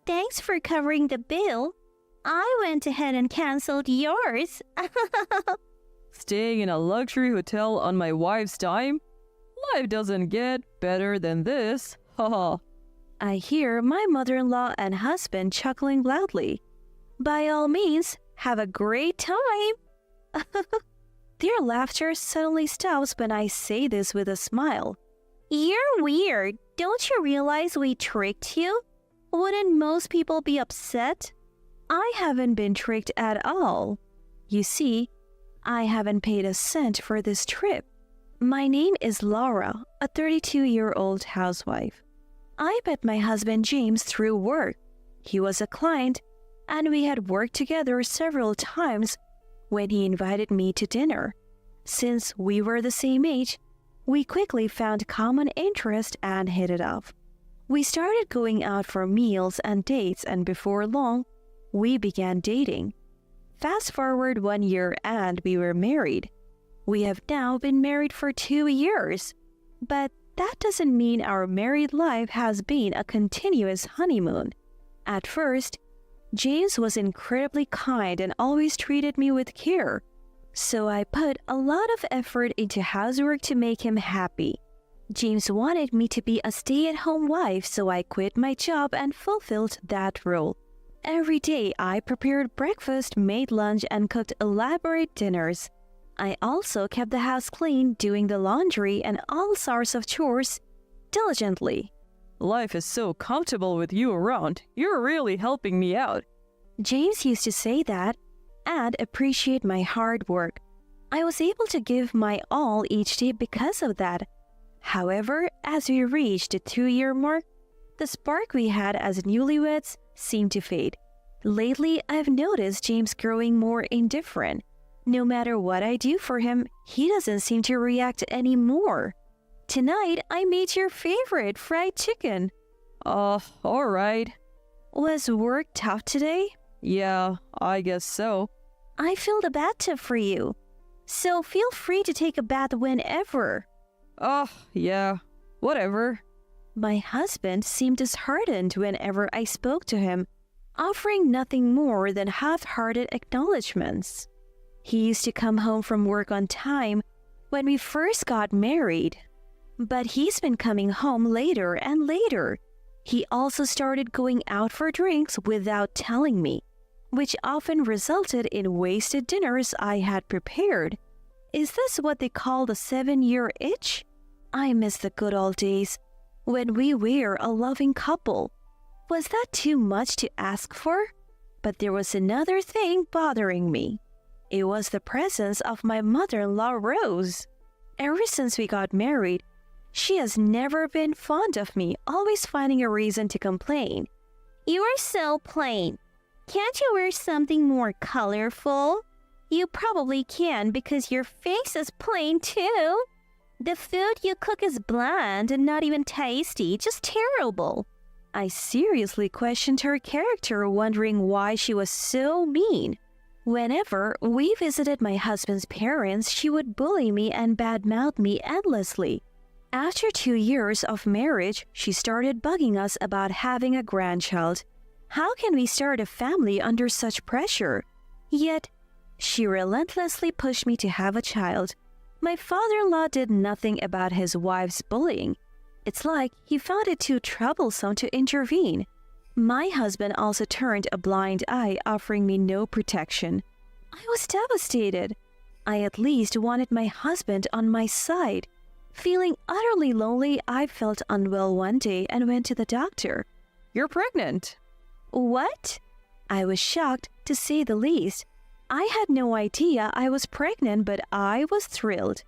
Thanks for covering the bill. I went ahead and canceled yours. Staying in a luxury hotel on my wife's dime? Life doesn't get better than this. Haha. I hear my mother-in-law and husband chuckling loudly. By all means, have a great time. Their laughter suddenly stops when I say this with a smile. You're weird. Don't you realize we tricked you? Wouldn't most people be upset? I haven't been tricked at all. You see, I haven't paid a cent for this trip. My name is Laura, a 32-year-old housewife. I met my husband James through work. He was a client, and we had worked together several times when he invited me to dinner. Since we were the same age, we quickly found common interest and hit it off. We started going out for meals and dates, and before long, we began dating. Fast forward 1 year and we were married. We have now been married for 2 years. But that doesn't mean our married life has been a continuous honeymoon. At first, James was incredibly kind and always treated me with care. So I put a lot of effort into housework to make him happy. James wanted me to be a stay-at-home wife, so I quit my job and fulfilled that role. Every day I prepared breakfast, made lunch, and cooked elaborate dinners. I also kept the house clean, doing the laundry and all sorts of chores diligently. Life is so comfortable with you around. You're really helping me out. James used to say that and appreciate my hard work. I was able to give my all each day because of that. However, as we reached the 2-year mark, the spark we had as newlyweds seemed to fade. Lately, I've noticed James growing more indifferent. No matter what I do for him, he doesn't seem to react anymore. Tonight, I made your favorite fried chicken. Alright. Was work tough today? Yeah, I guess so. I filled a bathtub for you, so feel free to take a bath whenever. Yeah, whatever. My husband seemed disheartened whenever I spoke to him, offering nothing more than half-hearted acknowledgments. He used to come home from work on time when we first got married, but he's been coming home later and later. He also started going out for drinks without telling me, which often resulted in wasted dinners I had prepared. Is this what they call the 7-year itch? I miss the good old days when we were a loving couple. Was that too much to ask for? But there was another thing bothering me. It was the presence of my mother-in-law, Rose. Ever since we got married, she has never been fond of me, always finding a reason to complain. You are so plain. Can't you wear something more colorful? You probably can because your face is plain too. The food you cook is bland and not even tasty, just terrible. I seriously questioned her character, wondering why she was so mean. Whenever we visited my husband's parents, she would bully me and badmouth me endlessly. After 2 years of marriage, she started bugging us about having a grandchild. How can we start a family under such pressure? Yet, she relentlessly pushed me to have a child. My father-in-law did nothing about his wife's bullying. It's like he found it too troublesome to intervene. My husband also turned a blind eye, offering me no protection. I was devastated. I at least wanted my husband on my side. Feeling utterly lonely, I felt unwell one day and went to the doctor. You're pregnant. What? I was shocked, to say the least. I had no idea I was pregnant, but I was thrilled.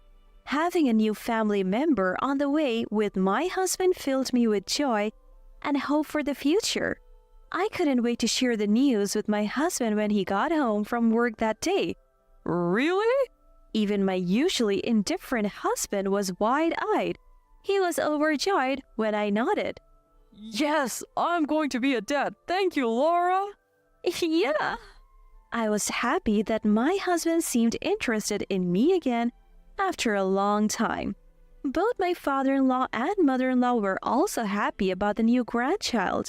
Having a new family member on the way with my husband filled me with joy and hope for the future. I couldn't wait to share the news with my husband when he got home from work that day. Really? Even my usually indifferent husband was wide-eyed. He was overjoyed when I nodded. Yes, I'm going to be a dad. Thank you, Laura. Yeah. I was happy that my husband seemed interested in me again after a long time. Both my father-in-law and mother-in-law were also happy about the new grandchild.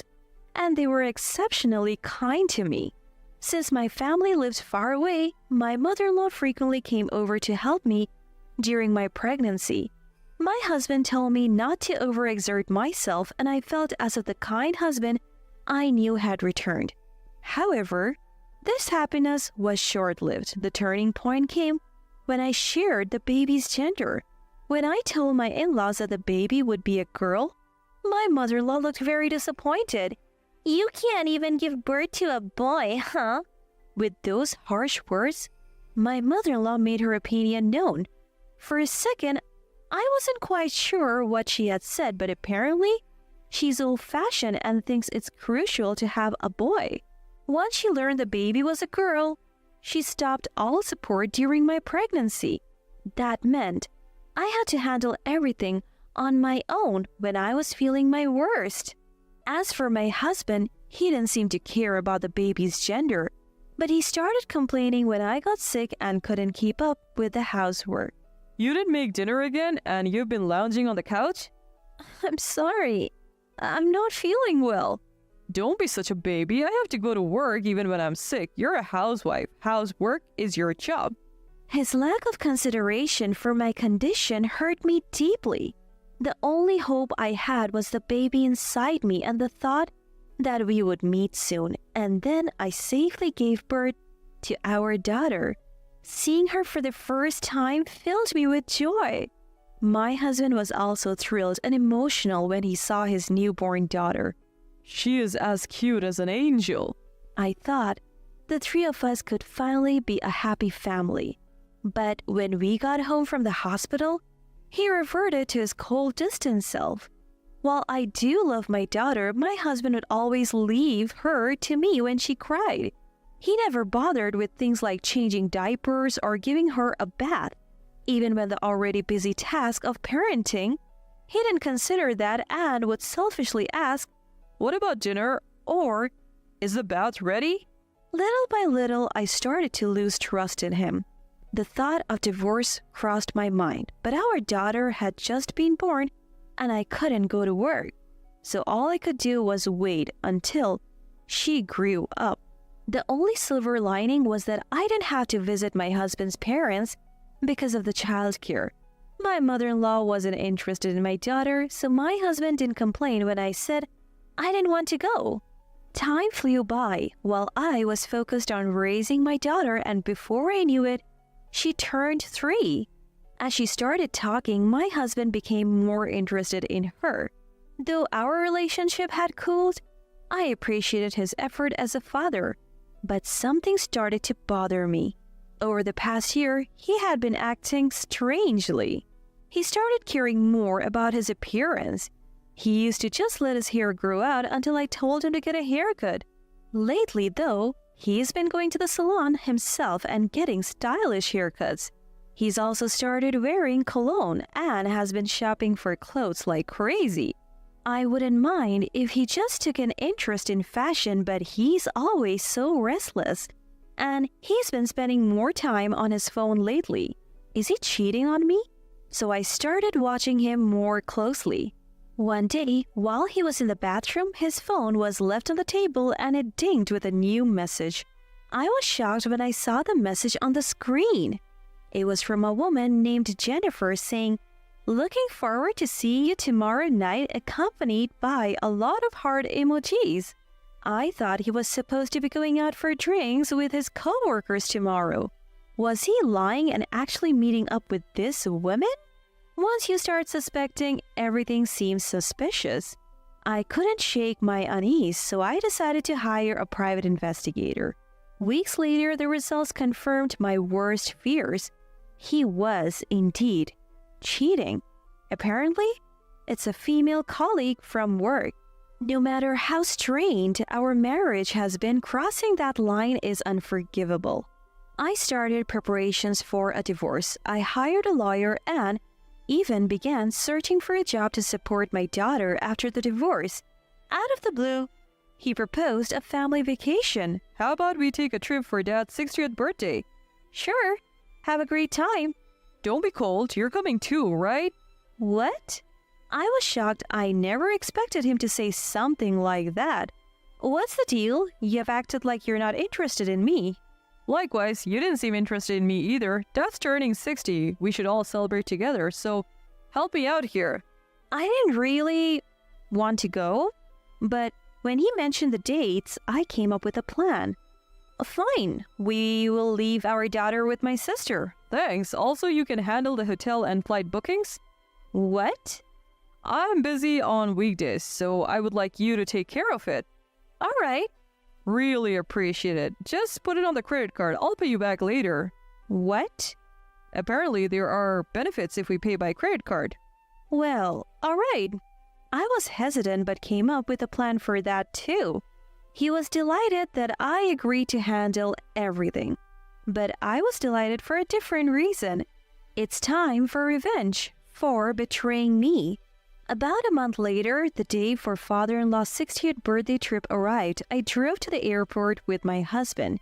and they were exceptionally kind to me. Since my family lived far away, my mother-in-law frequently came over to help me during my pregnancy. My husband told me not to overexert myself, and I felt as if the kind husband I knew had returned. However, this happiness was short-lived. The turning point came when I shared the baby's gender. When I told my in-laws that the baby would be a girl, my mother-in-law looked very disappointed. You can't even give birth to a boy, huh? With those harsh words, my mother-in-law made her opinion known. For a second, I wasn't quite sure what she had said, but apparently, she's old-fashioned and thinks it's crucial to have a boy. Once she learned the baby was a girl, she stopped all support during my pregnancy. That meant I had to handle everything on my own when I was feeling my worst. As for my husband, he didn't seem to care about the baby's gender, but he started complaining when I got sick and couldn't keep up with the housework. You didn't make dinner again and you've been lounging on the couch? I'm sorry. I'm not feeling well. Don't be such a baby. I have to go to work even when I'm sick. You're a housewife. Housework is your job. His lack of consideration for my condition hurt me deeply. The only hope I had was the baby inside me and the thought that we would meet soon. And then I safely gave birth to our daughter. Seeing her for the first time filled me with joy. My husband was also thrilled and emotional when he saw his newborn daughter. She is as cute as an angel. I thought the three of us could finally be a happy family. But when we got home from the hospital, he reverted to his cold, distant self. While I do love my daughter, my husband would always leave her to me when she cried. He never bothered with things like changing diapers or giving her a bath. Even when the already busy task of parenting, he didn't consider that and would selfishly ask, "What about dinner?" or "Is the bath ready?" Little by little, I started to lose trust in him. The thought of divorce crossed my mind, but our daughter had just been born and I couldn't go to work. So all I could do was wait until she grew up. The only silver lining was that I didn't have to visit my husband's parents because of the childcare. My mother-in-law wasn't interested in my daughter, so my husband didn't complain when I said I didn't want to go. Time flew by while I was focused on raising my daughter, and before I knew it, she turned 3. As she started talking, my husband became more interested in her. Though our relationship had cooled, I appreciated his effort as a father. But something started to bother me. Over the past year, he had been acting strangely. He started caring more about his appearance. He used to just let his hair grow out until I told him to get a haircut. Lately, though, he's been going to the salon himself and getting stylish haircuts. He's also started wearing cologne and has been shopping for clothes like crazy. I wouldn't mind if he just took an interest in fashion, but he's always so restless. And he's been spending more time on his phone lately. Is he cheating on me? So I started watching him more closely. One day, while he was in the bathroom, his phone was left on the table and it dinged with a new message. I was shocked when I saw the message on the screen. It was from a woman named Jennifer saying, "Looking forward to seeing you tomorrow night," accompanied by a lot of heart emojis. I thought he was supposed to be going out for drinks with his co-workers tomorrow. Was he lying and actually meeting up with this woman? Once you start suspecting, everything seems suspicious. I couldn't shake my unease, so I decided to hire a private investigator. Weeks later, the results confirmed my worst fears. He was indeed cheating. Apparently, it's a female colleague from work. No matter how strained our marriage has been, crossing that line is unforgivable. I started preparations for a divorce. I hired a lawyer and even began searching for a job to support my daughter after the divorce. Out of the blue, he proposed a family vacation. How about we take a trip for Dad's 60th birthday? Sure, have a great time. Don't be cold, you're coming too, right? What? I was shocked. I never expected him to say something like that. What's the deal? You've acted like you're not interested in me. Likewise, you didn't seem interested in me either. Dad's turning 60. We should all celebrate together, so help me out here. I didn't really want to go, but when he mentioned the dates, I came up with a plan. Fine, we will leave our daughter with my sister. Thanks. Also, you can handle the hotel and flight bookings? What? I'm busy on weekdays, so I would like you to take care of it. All right. Really appreciate it. Just put it on the credit card. I'll pay you back later. What? Apparently, there are benefits if we pay by credit card. Well, all right. I was hesitant but came up with a plan for that too. He was delighted that I agreed to handle everything. But I was delighted for a different reason. It's time for revenge for betraying me. About a month later, the day for father-in-law's 60th birthday trip arrived. I drove to the airport with my husband.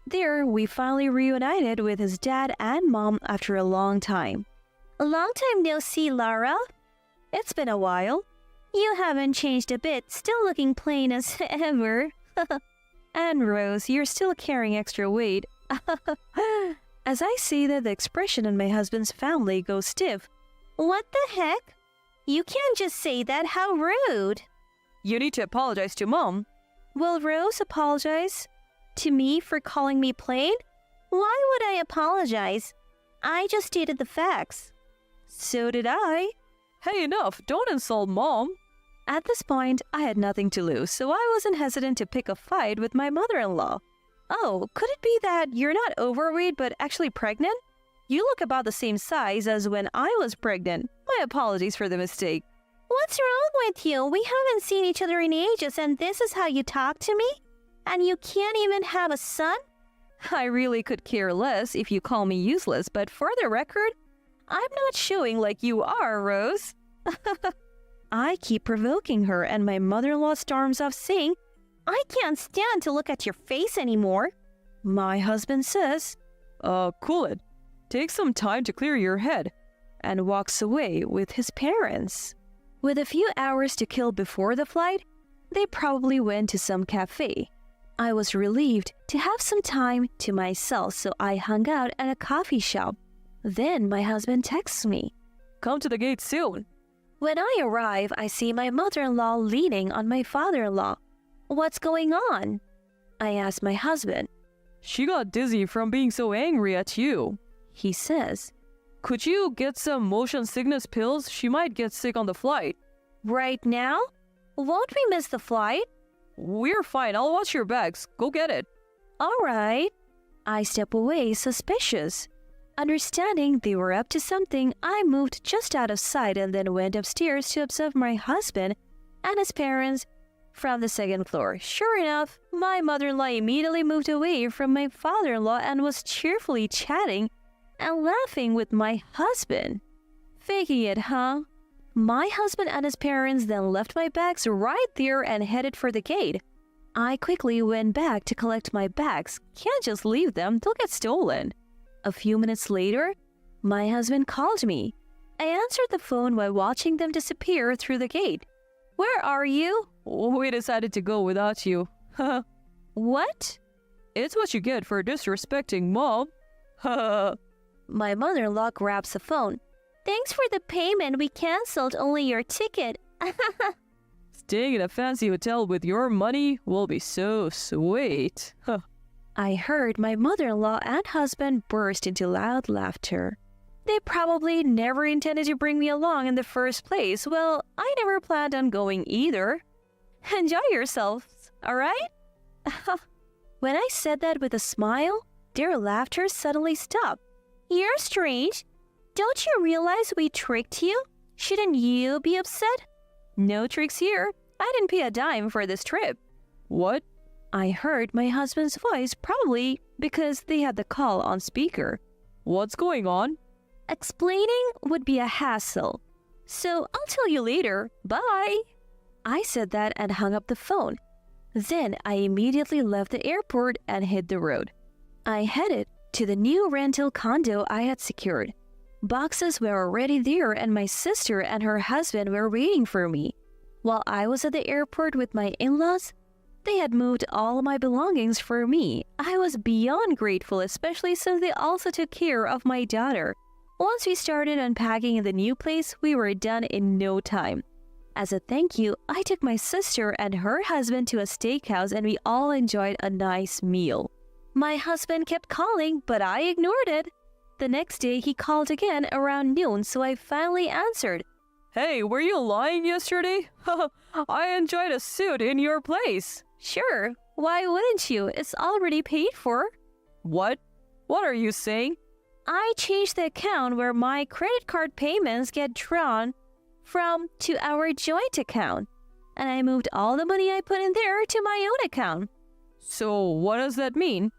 There, we finally reunited with his dad and mom after a long time. A long time no see, Lara. It's been a while. You haven't changed a bit, still looking plain as ever. And Rose, you're still carrying extra weight. As I see that, the expression in my husband's family goes stiff. What the heck? You can't just say that, how rude. You need to apologize to Mom. Will Rose apologize to me for calling me plain? Why would I apologize? I just stated the facts. So did I. Hey, enough. Don't insult Mom. At this point, I had nothing to lose, so I wasn't hesitant to pick a fight with my mother-in-law. Oh, could it be that you're not overweight but actually pregnant? You look about the same size as when I was pregnant. My apologies for the mistake. What's wrong with you? We haven't seen each other in ages and this is how you talk to me? And you can't even have a son? I really could care less if you call me useless, but for the record, I'm not showing like you are, Rose. I keep provoking her and my mother-in-law storms off saying, I can't stand to look at your face anymore. My husband says, Cool it. Take some time to clear your head. And walks away with his parents. With a few hours to kill before the flight, they probably went to some cafe. I was relieved to have some time to myself, so I hung out at a coffee shop. Then my husband texts me. Come to the gate soon. When I arrive, I see my mother-in-law leaning on my father-in-law. What's going on? I ask my husband. She got dizzy from being so angry at you. He says, Could you get some motion sickness pills? She might get sick on the flight. Right now? Won't we miss the flight? We're fine. I'll watch your bags. Go get it. All right. I step away, suspicious. Understanding they were up to something, I moved just out of sight and then went upstairs to observe my husband and his parents from the second floor. Sure enough, my mother-in-law immediately moved away from my father-in-law and was cheerfully chatting and laughing with my husband. Faking it, huh? My husband and his parents then left my bags right there and headed for the gate. I quickly went back to collect my bags. Can't just leave them, they'll get stolen. A few minutes later, my husband called me. I answered the phone while watching them disappear through the gate. Where are you? We decided to go without you. What? It's what you get for disrespecting Mom. My mother-in-law grabs the phone. Thanks for the payment. We canceled only your ticket. Staying in a fancy hotel with your money will be so sweet. I heard my mother-in-law and husband burst into loud laughter. They probably never intended to bring me along in the first place. Well, I never planned on going either. Enjoy yourselves, all right? When I said that with a smile, their laughter suddenly stopped. You're strange. Don't you realize we tricked you? Shouldn't you be upset? No tricks here. I didn't pay a dime for this trip. What? I heard my husband's voice, probably because they had the call on speaker. What's going on? Explaining would be a hassle. So I'll tell you later. Bye. I said that and hung up the phone. Then I immediately left the airport and hit the road. I headed to the new rental condo I had secured. Boxes were already there and my sister and her husband were waiting for me. While I was at the airport with my in-laws, They had moved all my belongings for me. I was beyond grateful, especially since they also took care of my daughter. Once we started unpacking in the new place, we were done in no time. As a thank you, I took my sister and her husband to a steakhouse and we all enjoyed a nice meal. My husband kept calling, but I ignored it. The next day, he called again around noon, so I finally answered. Hey, were you lying yesterday? I enjoyed a suit in your place. Sure, why wouldn't you? It's already paid for. What? What are you saying? I changed the account where my credit card payments get drawn from to our joint account. And I moved all the money I put in there to my own account. So what does that mean?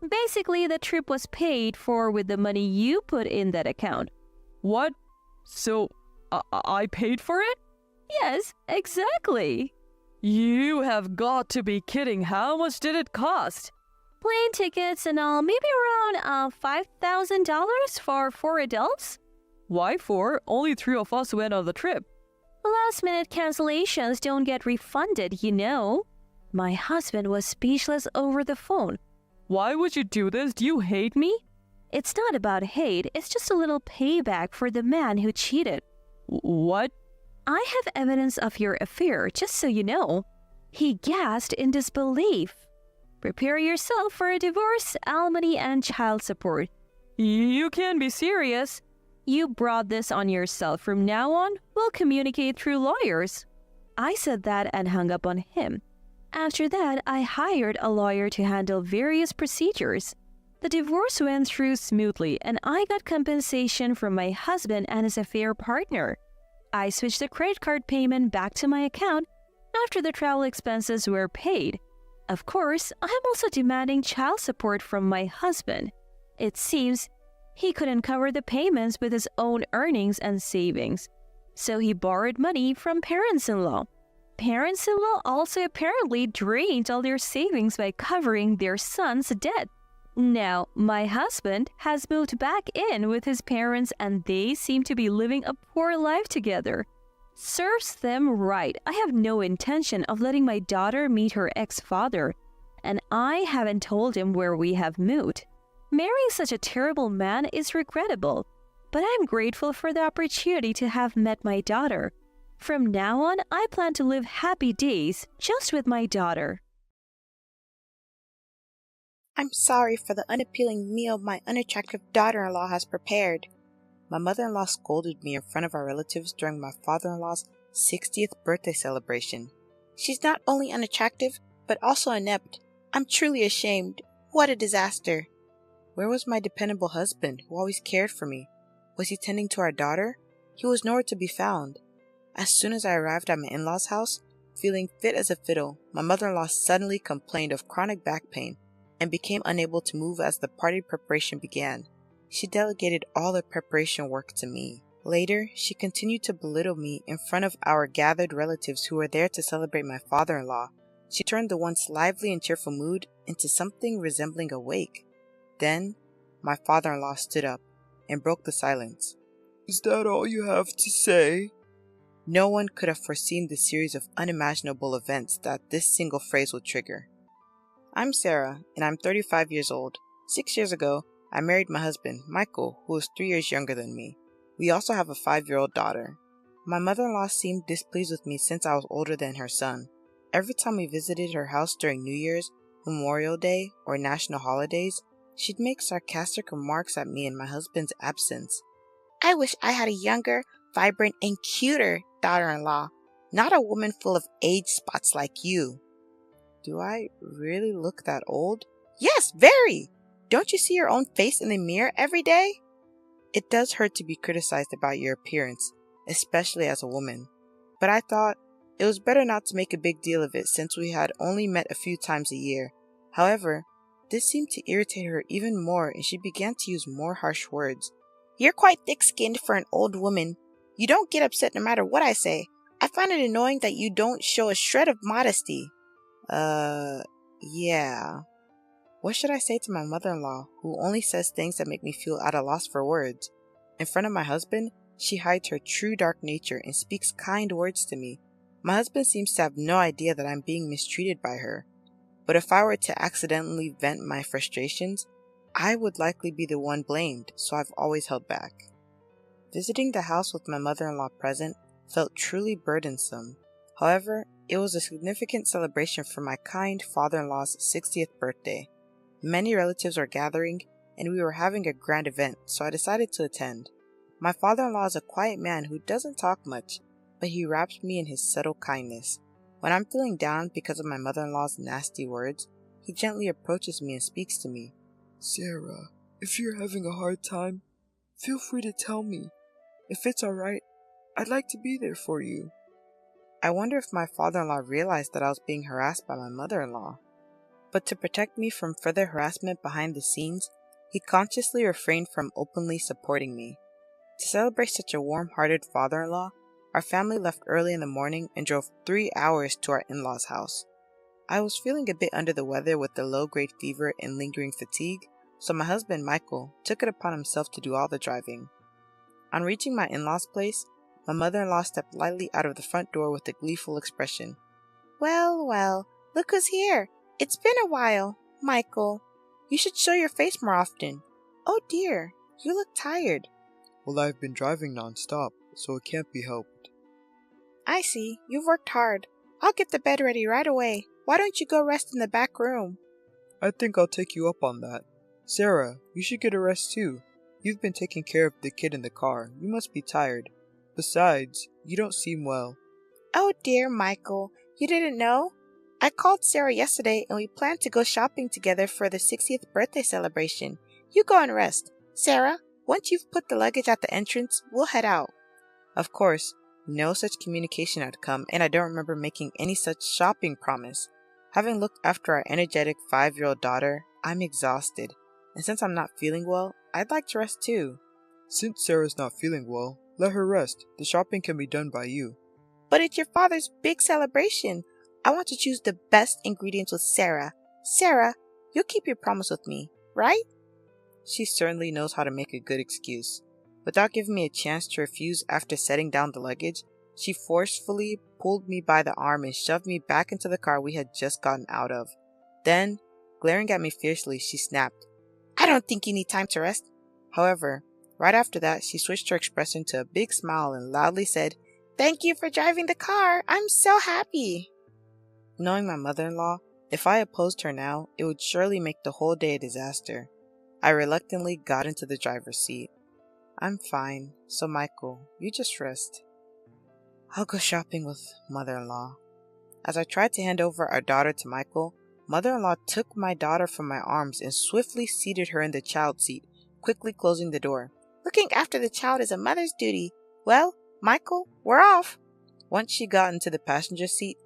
Basically, the trip was paid for with the money you put in that account. What? So I paid for it? Yes, exactly. You have got to be kidding. How much did it cost? Plane tickets and all, maybe around $5,000 for 4 adults. Why 4? Only 3 of us went on the trip. Last-minute cancellations don't get refunded, you know. My husband was speechless over the phone. Why would you do this? Do you hate me? It's not about hate, it's just a little payback for the man who cheated. What? I have evidence of your affair, just so you know. He gasped in disbelief. Prepare yourself for a divorce, alimony, and child support. You can't be serious. You brought this on yourself. From now on, we'll communicate through lawyers. I said that and hung up on him. After that, I hired a lawyer to handle various procedures. The divorce went through smoothly, and I got compensation from my husband and his affair partner. I switched the credit card payment back to my account after the travel expenses were paid. Of course, I'm also demanding child support from my husband. It seems he couldn't cover the payments with his own earnings and savings, so he borrowed money from parents-in-law. Parents-in-law also apparently drained all their savings by covering their son's debt. Now, my husband has moved back in with his parents and they seem to be living a poor life together. Serves them right. I have no intention of letting my daughter meet her ex-father, and I haven't told him where we have moved. Marrying such a terrible man is regrettable, but I'm grateful for the opportunity to have met my daughter. From now on, I plan to live happy days just with my daughter. I'm sorry for the unappealing meal my unattractive daughter-in-law has prepared. My mother-in-law scolded me in front of our relatives during my father-in-law's 60th birthday celebration. She's not only unattractive, but also inept. I'm truly ashamed. What a disaster. Where was my dependable husband, who always cared for me? Was he tending to our daughter? He was nowhere to be found. As soon as I arrived at my in-laws' house, feeling fit as a fiddle, my mother-in-law suddenly complained of chronic back pain and became unable to move as the party preparation began. She delegated all the preparation work to me. Later, she continued to belittle me in front of our gathered relatives who were there to celebrate my father-in-law. She turned the once lively and cheerful mood into something resembling a wake. Then, my father-in-law stood up and broke the silence. "Is that all you have to say?" No one could have foreseen the series of unimaginable events that this single phrase would trigger. I'm Sarah, and I'm 35 years old. 6 years ago, I married my husband, Michael, who is 3 years younger than me. We also have a 5-year-old daughter. My mother-in-law seemed displeased with me since I was older than her son. Every time we visited her house during New Year's, Memorial Day, or national holidays, she'd make sarcastic remarks at me in my husband's absence. I wish I had a younger, vibrant, and cuter daughter-in-law, not a woman full of age spots like you. Do I really look that old? Yes, very! Don't you see your own face in the mirror every day? It does hurt to be criticized about your appearance, especially as a woman. But I thought it was better not to make a big deal of it since we had only met a few times a year. However, this seemed to irritate her even more and she began to use more harsh words. You're quite thick-skinned for an old woman. You don't get upset no matter what I say. I find it annoying that you don't show a shred of modesty. Yeah. What should I say to my mother-in-law, who only says things that make me feel at a loss for words? In front of my husband, she hides her true dark nature and speaks kind words to me. My husband seems to have no idea that I'm being mistreated by her, but if I were to accidentally vent my frustrations, I would likely be the one blamed, so I've always held back. Visiting the house with my mother-in-law present felt truly burdensome. However, it was a significant celebration for my kind father-in-law's 60th birthday. Many relatives were gathering, and we were having a grand event, so I decided to attend. My father-in-law is a quiet man who doesn't talk much, but he wraps me in his subtle kindness. When I'm feeling down because of my mother-in-law's nasty words, he gently approaches me and speaks to me. Sarah, if you're having a hard time, feel free to tell me. If it's alright, I'd like to be there for you. I wonder if my father-in-law realized that I was being harassed by my mother-in-law. But to protect me from further harassment behind the scenes, he consciously refrained from openly supporting me. To celebrate such a warm-hearted father-in-law, our family left early in the morning and drove 3 hours to our in-laws' house. I was feeling a bit under the weather with the low-grade fever and lingering fatigue, so my husband Michael took it upon himself to do all the driving. On reaching my in-laws' place, my mother-in-law stepped lightly out of the front door with a gleeful expression. "Well, well, look who's here. It's been a while, Michael. You should show your face more often. Oh dear, you look tired." Well, I've been driving non-stop, so it can't be helped. "I see, you've worked hard. I'll get the bed ready right away. Why don't you go rest in the back room?" I think I'll take you up on that. Sarah, you should get a rest too. You've been taking care of the kid in the car. You must be tired. Besides, you don't seem well. "Oh dear, Michael, you didn't know? I called Sarah yesterday and we planned to go shopping together for the 60th birthday celebration. You go and rest. Sarah, once you've put the luggage at the entrance, we'll head out." Of course, no such communication had come, and I don't remember making any such shopping promise. Having looked after our energetic 5-year-old daughter, I'm exhausted, and since I'm not feeling well, I'd like to rest too. Since Sarah's not feeling well, let her rest. The shopping can be done by you. "But it's your father's big celebration. I want to choose the best ingredients with Sarah. Sarah, you'll keep your promise with me, right?" She certainly knows how to make a good excuse. Without giving me a chance to refuse after setting down the luggage, she forcefully pulled me by the arm and shoved me back into the car we had just gotten out of. Then, glaring at me fiercely, she snapped, "I don't think you need time to rest." However, right after that, she switched her expression to a big smile and loudly said, "Thank you for driving the car. I'm so happy." Knowing my mother-in-law, if I opposed her now, it would surely make the whole day a disaster. I reluctantly got into the driver's seat. "I'm fine, so Michael, you just rest. I'll go shopping with mother-in-law." As I tried to hand over our daughter to Michael, mother-in-law took my daughter from my arms and swiftly seated her in the child seat, quickly closing the door. "Looking after the child is a mother's duty. Well, Michael, we're off." Once she got into the passenger seat,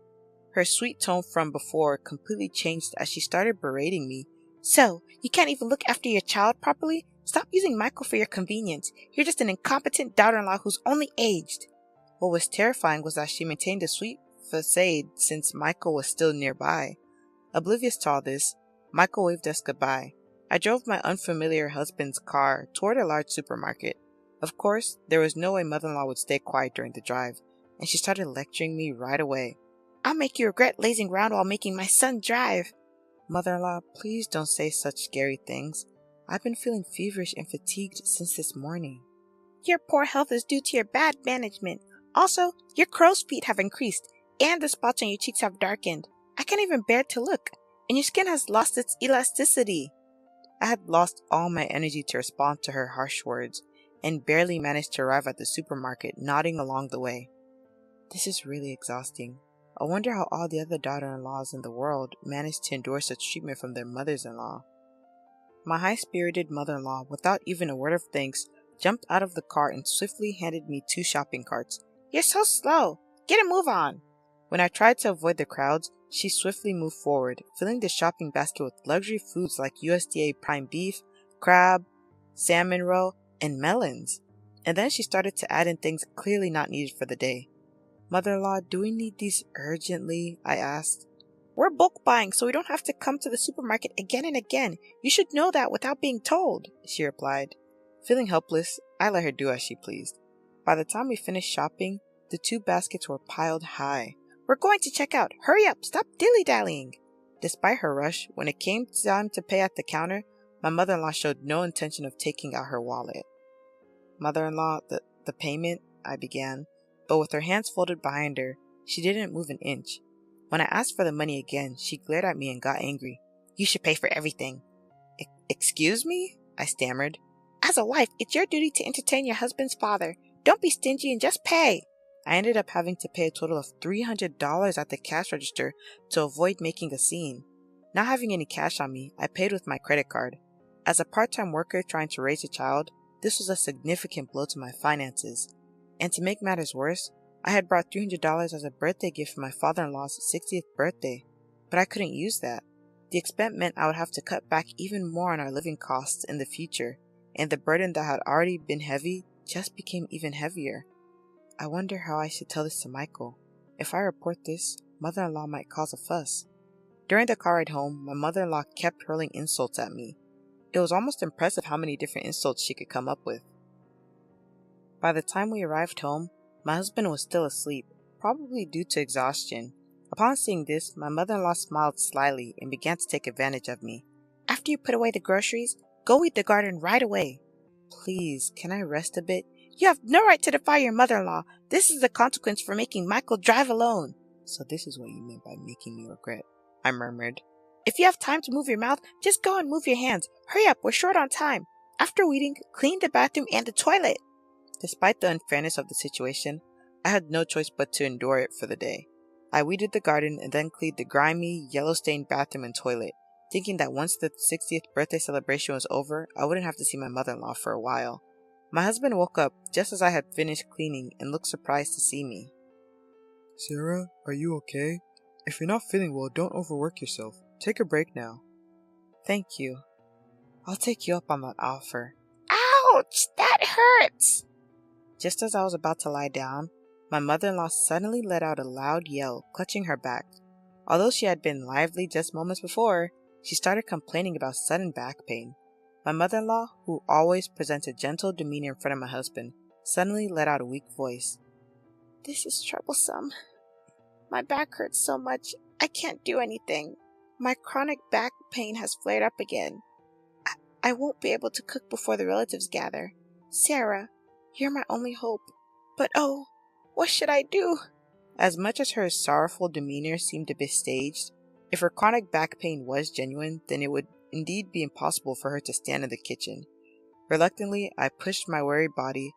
her sweet tone from before completely changed as she started berating me. "So, you can't even look after your child properly? Stop using Michael for your convenience. You're just an incompetent daughter-in-law who's only aged." What was terrifying was that she maintained a sweet facade since Michael was still nearby. Oblivious to all this, Michael waved us goodbye. I drove my unfamiliar husband's car toward a large supermarket. Of course, there was no way mother-in-law would stay quiet during the drive, and she started lecturing me right away. "I'll make you regret lazing around while making my son drive." "Mother-in-law, please don't say such scary things. I've been feeling feverish and fatigued since this morning." "Your poor health is due to your bad management. Also, your crow's feet have increased, and the spots on your cheeks have darkened. I can't even bear to look, and your skin has lost its elasticity." I had lost all my energy to respond to her harsh words, and barely managed to arrive at the supermarket, nodding along the way. This is really exhausting. I wonder how all the other daughter-in-laws in the world manage to endure such treatment from their mothers-in-law. My high-spirited mother-in-law, without even a word of thanks, jumped out of the car and swiftly handed me 2 shopping carts. "You're so slow. Get a move on." When I tried to avoid the crowds, she swiftly moved forward, filling the shopping basket with luxury foods like USDA prime beef, crab, salmon roe, and melons. And then she started to add in things clearly not needed for the day. "Mother-in-law, do we need these urgently?" I asked. "We're bulk buying, so we don't have to come to the supermarket again and again. You should know that without being told," she replied. Feeling helpless, I let her do as she pleased. By the time we finished shopping, the 2 baskets were piled high. We're going to check out. Hurry up, stop dilly-dallying. Despite her rush, when it came time to pay at the counter, my mother-in-law showed no intention of taking out her wallet. Mother-in-law, the payment, I began, but with her hands folded behind her, she didn't move an inch. When I asked for the money again, she glared at me and got angry. You should pay for everything. Excuse me? I stammered. As a wife, it's your duty to entertain your husband's father. Don't be stingy and just pay. I ended up having to pay a total of $300 at the cash register to avoid making a scene. Not having any cash on me, I paid with my credit card. As a part-time worker trying to raise a child, this was a significant blow to my finances. And to make matters worse, I had brought $300 as a birthday gift for my father-in-law's 60th birthday, but I couldn't use that. The expense meant I would have to cut back even more on our living costs in the future, and the burden that had already been heavy just became even heavier. I wonder how I should tell this to Michael. If I report this, mother-in-law might cause a fuss. During the car ride home, my mother-in-law kept hurling insults at me. It was almost impressive how many different insults she could come up with. By the time we arrived home, my husband was still asleep, probably due to exhaustion. Upon seeing this, my mother-in-law smiled slyly and began to take advantage of me. After you put away the groceries, go weed the garden right away. Please, can I rest a bit? You have no right to defy your mother-in-law. This is the consequence for making Michael drive alone. So this is what you meant by making me regret, I murmured. If you have time to move your mouth, just go and move your hands. Hurry up, we're short on time. After weeding, clean the bathroom and the toilet. Despite the unfairness of the situation, I had no choice but to endure it for the day. I weeded the garden and then cleaned the grimy, yellow-stained bathroom and toilet, thinking that once the 60th birthday celebration was over, I wouldn't have to see my mother-in-law for a while. My husband woke up just as I had finished cleaning and looked surprised to see me. Sarah, are you okay? If you're not feeling well, don't overwork yourself. Take a break now. Thank you. I'll take you up on that offer. Ouch! That hurts! Just as I was about to lie down, my mother-in-law suddenly let out a loud yell, clutching her back. Although she had been lively just moments before, she started complaining about sudden back pain. My mother-in-law, who always presents a gentle demeanor in front of my husband, suddenly let out a weak voice. This is troublesome. My back hurts so much, I can't do anything. My chronic back pain has flared up again. I won't be able to cook before the relatives gather. Sarah, you're my only hope. But oh, what should I do? As much as her sorrowful demeanor seemed a bit staged, if her chronic back pain was genuine, then it would indeed be impossible for her to stand in the kitchen. Reluctantly, I pushed my weary body,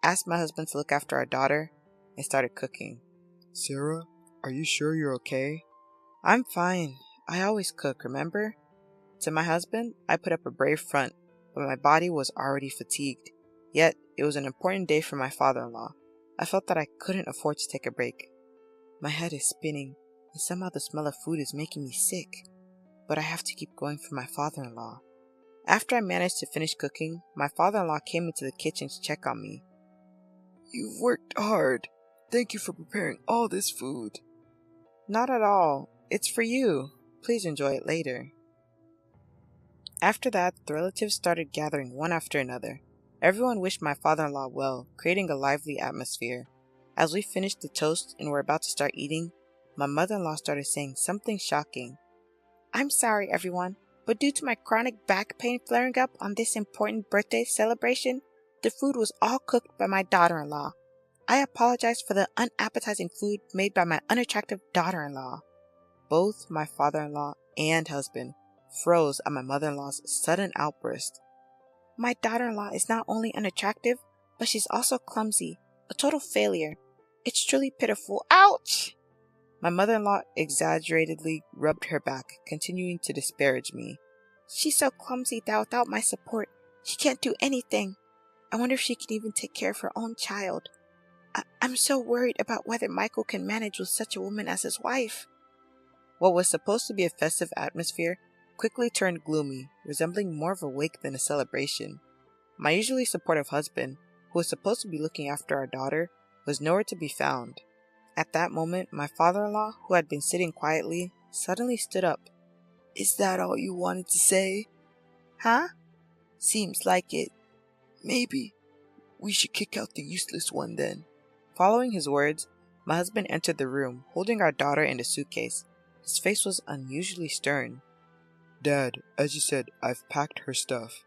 asked my husband to look after our daughter, and started cooking. Sarah, are you sure you're okay? I'm fine. I always cook, remember? To my husband, I put up a brave front, but my body was already fatigued. Yet, it was an important day for my father-in-law. I felt that I couldn't afford to take a break. My head is spinning, and somehow the smell of food is making me sick. But I have to keep going for my father-in-law. After I managed to finish cooking, my father-in-law came into the kitchen to check on me. You've worked hard. Thank you for preparing all this food. Not at all. It's for you. Please enjoy it later. After that, the relatives started gathering one after another. Everyone wished my father-in-law well, creating a lively atmosphere. As we finished the toast and were about to start eating, my mother-in-law started saying something shocking. I'm sorry, everyone, but due to my chronic back pain flaring up on this important birthday celebration, the food was all cooked by my daughter-in-law. I apologize for the unappetizing food made by my unattractive daughter-in-law. Both my father-in-law and husband froze at my mother-in-law's sudden outburst. My daughter-in-law is not only unattractive, but she's also clumsy, a total failure. It's truly pitiful. Ouch! My mother-in-law exaggeratedly rubbed her back, continuing to disparage me. She's so clumsy that without my support, she can't do anything. I wonder if she can even take care of her own child. I'm so worried about whether Michael can manage with such a woman as his wife. What was supposed to be a festive atmosphere quickly turned gloomy, resembling more of a wake than a celebration. My usually supportive husband, who was supposed to be looking after our daughter, was nowhere to be found. At that moment, my father-in-law, who had been sitting quietly, suddenly stood up. Is that all you wanted to say? Huh? Seems like it. Maybe we should kick out the useless one then. Following his words, My husband entered the room, holding our daughter in a suitcase. His face was unusually stern. Dad, as you said, I've packed her stuff.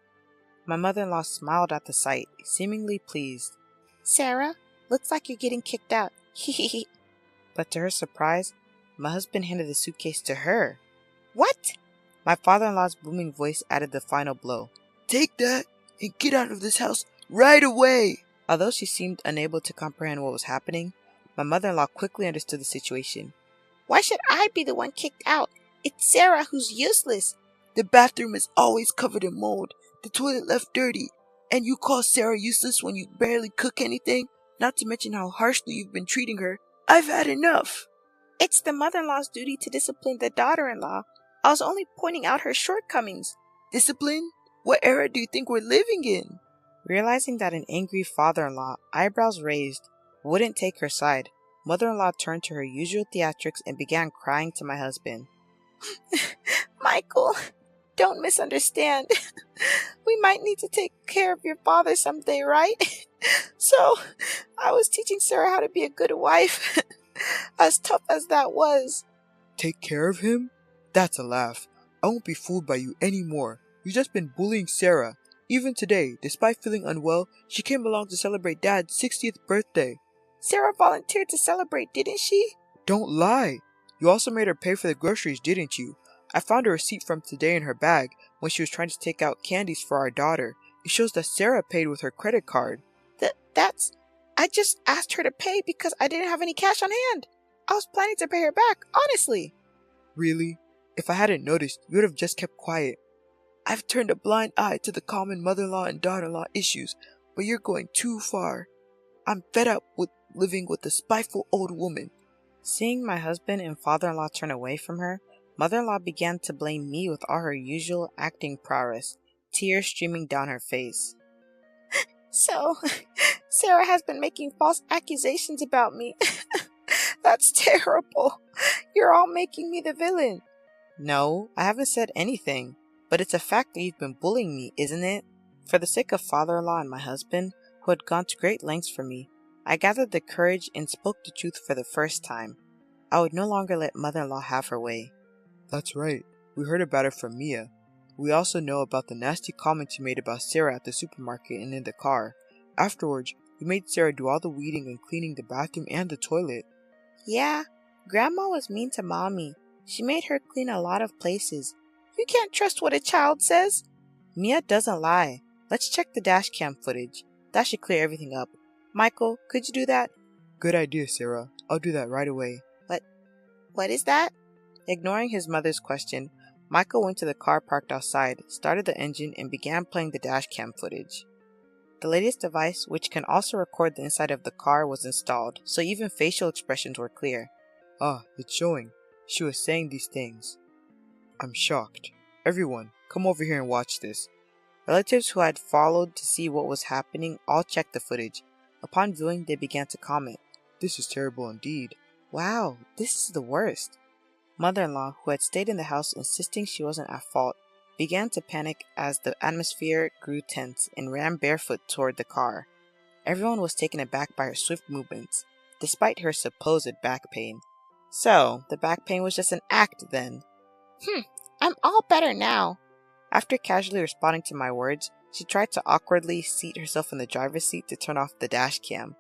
My mother-in-law smiled at the sight, seemingly pleased. Sarah, looks like you're getting kicked out. Hehehe. But to her surprise, my husband handed the suitcase to her. What? My father-in-law's booming voice added the final blow. Take that and get out of this house right away! Although she seemed unable to comprehend what was happening, my mother-in-law quickly understood the situation. Why should I be the one kicked out? It's Sarah who's useless. The bathroom is always covered in mold, the toilet left dirty, and you call Sarah useless when you barely cook anything? Not to mention how harshly you've been treating her. I've had enough. It's the mother-in-law's duty to discipline the daughter-in-law. I was only pointing out her shortcomings. Discipline? What era do you think we're living in? Realizing that an angry father-in-law, eyebrows raised, wouldn't take her side, mother-in-law turned to her usual theatrics and began crying to my husband. Michael, don't misunderstand. We might need to take care of your father someday, right? So, I was teaching Sarah how to be a good wife, as tough as that was. Take care of him? That's a laugh. I won't be fooled by you anymore. You've just been bullying Sarah. Even today, despite feeling unwell, she came along to celebrate Dad's 60th birthday. Sarah volunteered to celebrate, didn't she? Don't lie. You also made her pay for the groceries, didn't you? I found a receipt from today in her bag when she was trying to take out candies for our daughter. It shows that Sarah paid with her credit card. I just asked her to pay because I didn't have any cash on hand. I was planning to pay her back, honestly. Really? If I hadn't noticed, you would have just kept quiet. I've turned a blind eye to the common mother-in-law and daughter-in-law issues, but you're going too far. I'm fed up with living with a spiteful old woman. Seeing my husband and father-in-law turn away from her, mother-in-law began to blame me with all her usual acting prowess, tears streaming down her face. So, Sarah has been making false accusations about me. That's terrible. You're all making me the villain. No, I haven't said anything, but it's a fact that you've been bullying me, isn't it? For the sake of father-in-law and my husband, who had gone to great lengths for me, I gathered the courage and spoke the truth for the first time. I would no longer let mother-in-law have her way. That's right. We heard about it from Mia. We also know about the nasty comments you made about Sarah at the supermarket and in the car. Afterwards, you made Sarah do all the weeding and cleaning the bathroom and the toilet. Yeah, Grandma was mean to Mommy. She made her clean a lot of places. You can't trust what a child says. Mia doesn't lie. Let's check the dash cam footage. That should clear everything up. Michael, could you do that? Good idea, Sarah. I'll do that right away. What is that? Ignoring his mother's question, Michael went to the car parked outside, started the engine, and began playing the dash cam footage. The latest device, which can also record the inside of the car, was installed, so even facial expressions were clear. Ah, it's showing. She was saying these things. I'm shocked. Everyone, come over here and watch this. Relatives who had followed to see what was happening all checked the footage. Upon viewing, they began to comment. This is terrible indeed. Wow, this is the worst. Mother-in-law, who had stayed in the house insisting she wasn't at fault, began to panic as the atmosphere grew tense and ran barefoot toward the car. Everyone was taken aback by her swift movements, despite her supposed back pain. So, the back pain was just an act then. I'm all better now. After casually responding to my words, she tried to awkwardly seat herself in the driver's seat to turn off the dash cam.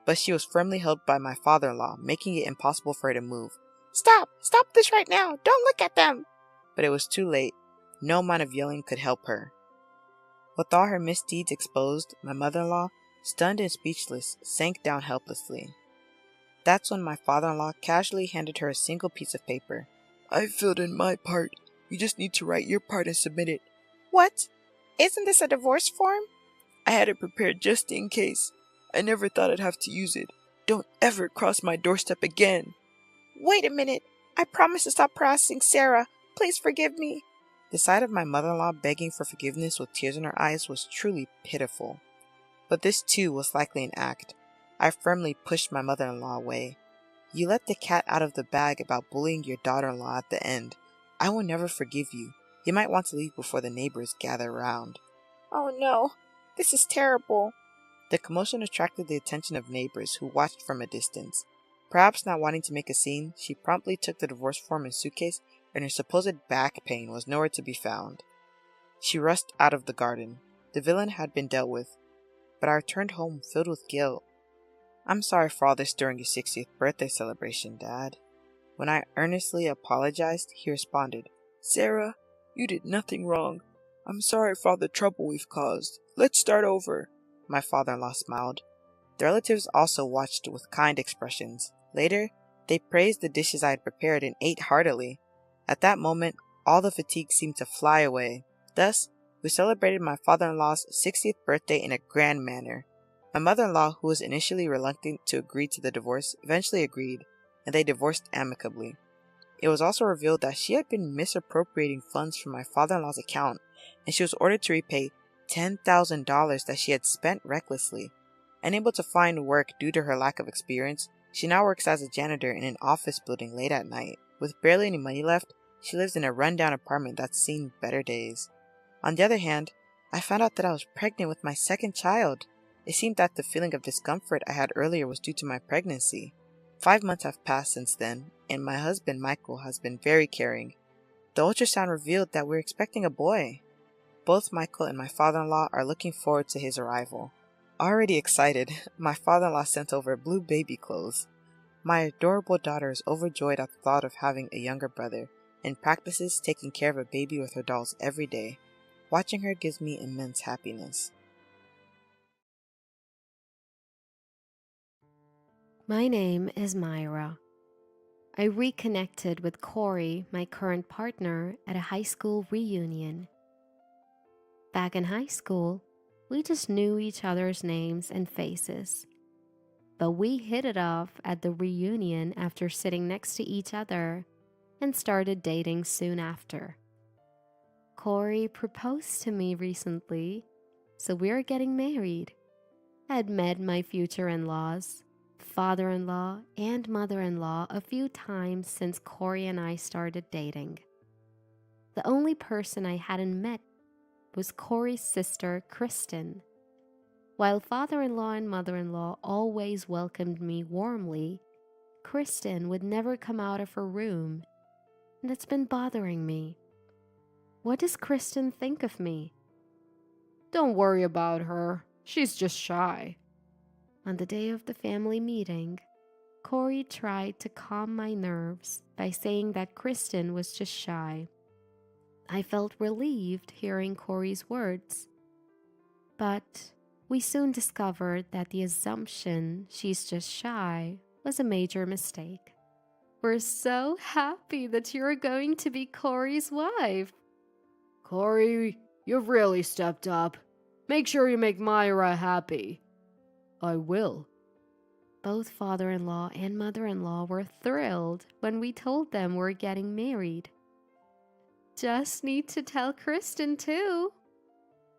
But she was firmly held by my father-in-law, making it impossible for her to move. Stop this right now, don't look at them! But it was too late. No amount of yelling could help her. With all her misdeeds exposed, my mother-in-law, stunned and speechless, sank down helplessly. That's when my father-in-law casually handed her a single piece of paper. I filled in my part. You just need to write your part and submit it. What? Isn't this a divorce form? I had it prepared just in case. I never thought I'd have to use it. Don't ever cross my doorstep again. Wait a minute. I promise to stop harassing Sarah. Please forgive me. The sight of my mother-in-law begging for forgiveness with tears in her eyes was truly pitiful. But this too was likely an act. I firmly pushed my mother-in-law away. You let the cat out of the bag about bullying your daughter-in-law at the end. I will never forgive you. You might want to leave before the neighbors gather around. Oh no, this is terrible. The commotion attracted the attention of neighbors who watched from a distance. Perhaps not wanting to make a scene, she promptly took the divorce form and suitcase, and her supposed back pain was nowhere to be found. She rushed out of the garden. The villain had been dealt with, but I returned home filled with guilt. "I'm sorry for all this during your 60th birthday celebration, Dad." When I earnestly apologized, he responded, Sarah, you did nothing wrong. I'm sorry for all the trouble we've caused. Let's start over. My father-in-law smiled. The relatives also watched with kind expressions. Later, they praised the dishes I had prepared and ate heartily. At that moment, all the fatigue seemed to fly away. Thus, we celebrated my father-in-law's 60th birthday in a grand manner. My mother-in-law, who was initially reluctant to agree to the divorce, eventually agreed, and they divorced amicably. It was also revealed that she had been misappropriating funds from my father-in-law's account, and she was ordered to repay $10,000 that she had spent recklessly. Unable to find work due to her lack of experience, she now works as a janitor in an office building late at night. With barely any money left, she lives in a rundown apartment that's seen better days. On the other hand, I found out that I was pregnant with my second child. It seemed that the feeling of discomfort I had earlier was due to my pregnancy. 5 months have passed since then, and my husband Michael has been very caring. The ultrasound revealed that we're expecting a boy. Both Michael and my father-in-law are looking forward to his arrival. Already excited, my father-in-law sent over blue baby clothes. My adorable daughter is overjoyed at the thought of having a younger brother, and practices taking care of a baby with her dolls every day. Watching her gives me immense happiness. My name is Myra. I reconnected with Corey, my current partner, at a high school reunion. Back in high school, we just knew each other's names and faces. But we hit it off at the reunion after sitting next to each other and started dating soon after. Corey proposed to me recently, so we're getting married. I had met my future in-laws, father-in-law, and mother-in-law a few times since Corey and I started dating. The only person I hadn't met was Corey's sister, Kristen. While father-in-law and mother-in-law always welcomed me warmly, Kristen would never come out of her room, and it's been bothering me. What does Kristen think of me? Don't worry about her. She's just shy. On the day of the family meeting, Corey tried to calm my nerves by saying that Kristen was just shy. I felt relieved hearing Corey's words, but we soon discovered that the assumption she's just shy was a major mistake. We're so happy that you're going to be Corey's wife. Corey, you've really stepped up. Make sure you make Myra happy. I will. Both father-in-law and mother-in-law were thrilled when we told them we're getting married. Just need to tell Kristen too,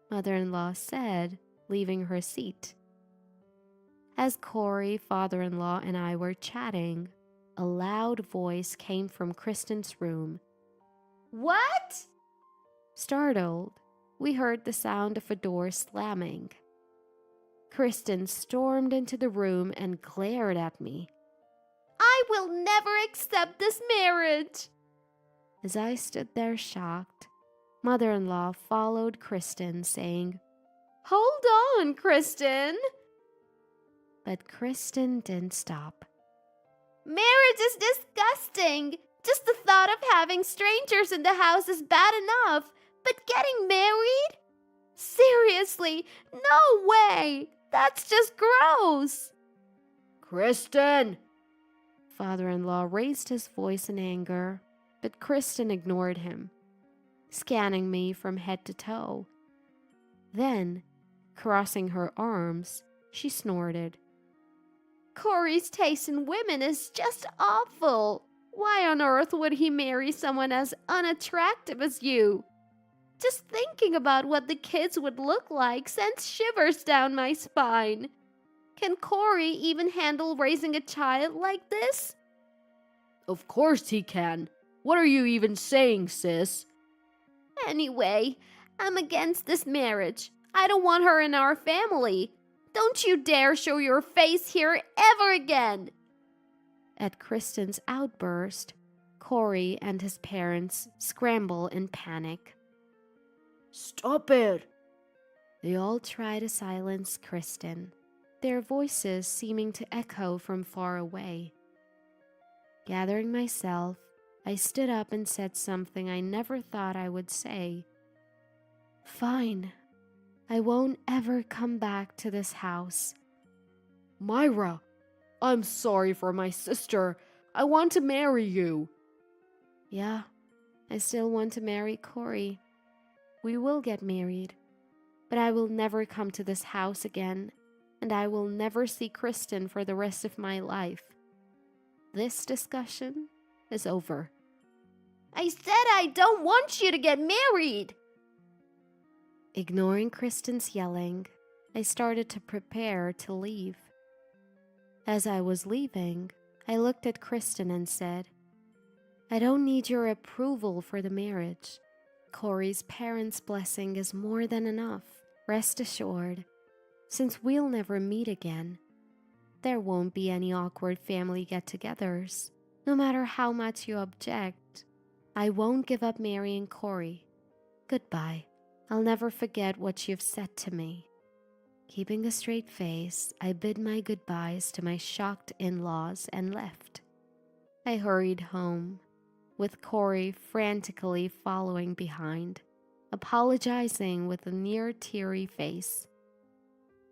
mother-in-law said, leaving her seat. As Corey, father-in-law, and I were chatting, a loud voice came from Kristen's room. What? Startled, we heard the sound of a door slamming. Kristen stormed into the room and glared at me. I will never accept this marriage. As I stood there shocked, mother-in-law followed Kristen, saying, Hold on, Kristen. But Kristen didn't stop. Marriage is disgusting. Just the thought of having strangers in the house is bad enough. But getting married? Seriously, no way. That's just gross. Kristen! Father-in-law raised his voice in anger, but Kristen ignored him, scanning me from head to toe. Then, crossing her arms, she snorted. Corey's taste in women is just awful. Why on earth would he marry someone as unattractive as you? Just thinking about what the kids would look like sends shivers down my spine. Can Corey even handle raising a child like this? Of course he can. What are you even saying, sis? Anyway, I'm against this marriage. I don't want her in our family. Don't you dare show your face here ever again. At Kristen's outburst, Corey and his parents scramble in panic. Stop it! They all try to silence Kristen, their voices seeming to echo from far away. Gathering myself, I stood up and said something I never thought I would say. Fine. I won't ever come back to this house. Myra, I'm sorry for my sister. I want to marry you. Yeah, I still want to marry Corey. We will get married, but I will never come to this house again, and I will never see Kristen for the rest of my life. This discussion is over. I said I don't want you to get married. Ignoring Kristen's yelling, I started to prepare to leave. As I was leaving, I looked at Kristen and said, I don't need your approval for the marriage. Corey's parents' blessing is more than enough, rest assured. Since we'll never meet again, there won't be any awkward family get-togethers. No matter how much you object, I won't give up marrying Corey. Goodbye. I'll never forget what you've said to me. Keeping a straight face, I bid my goodbyes to my shocked in-laws and left. I hurried home, with Corey frantically following behind, apologizing with a near-teary face.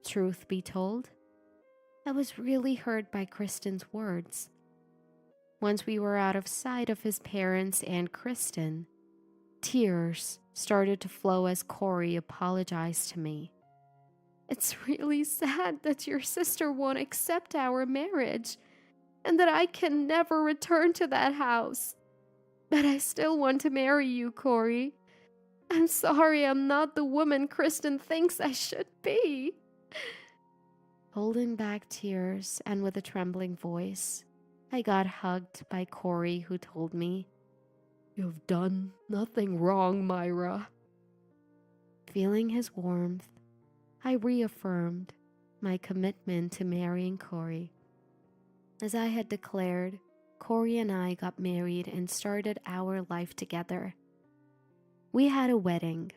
Truth be told, I was really hurt by Kristen's words. Once we were out of sight of his parents and Kristen, tears started to flow as Corey apologized to me. It's really sad that your sister won't accept our marriage and that I can never return to that house. But I still want to marry you, Corey. I'm sorry I'm not the woman Kristen thinks I should be. Holding back tears and with a trembling voice, I got hugged by Corey, who told me, You've done nothing wrong, Myra. Feeling his warmth, I reaffirmed my commitment to marrying Corey. As I had declared, Corey and I got married and started our life together. We had a wedding,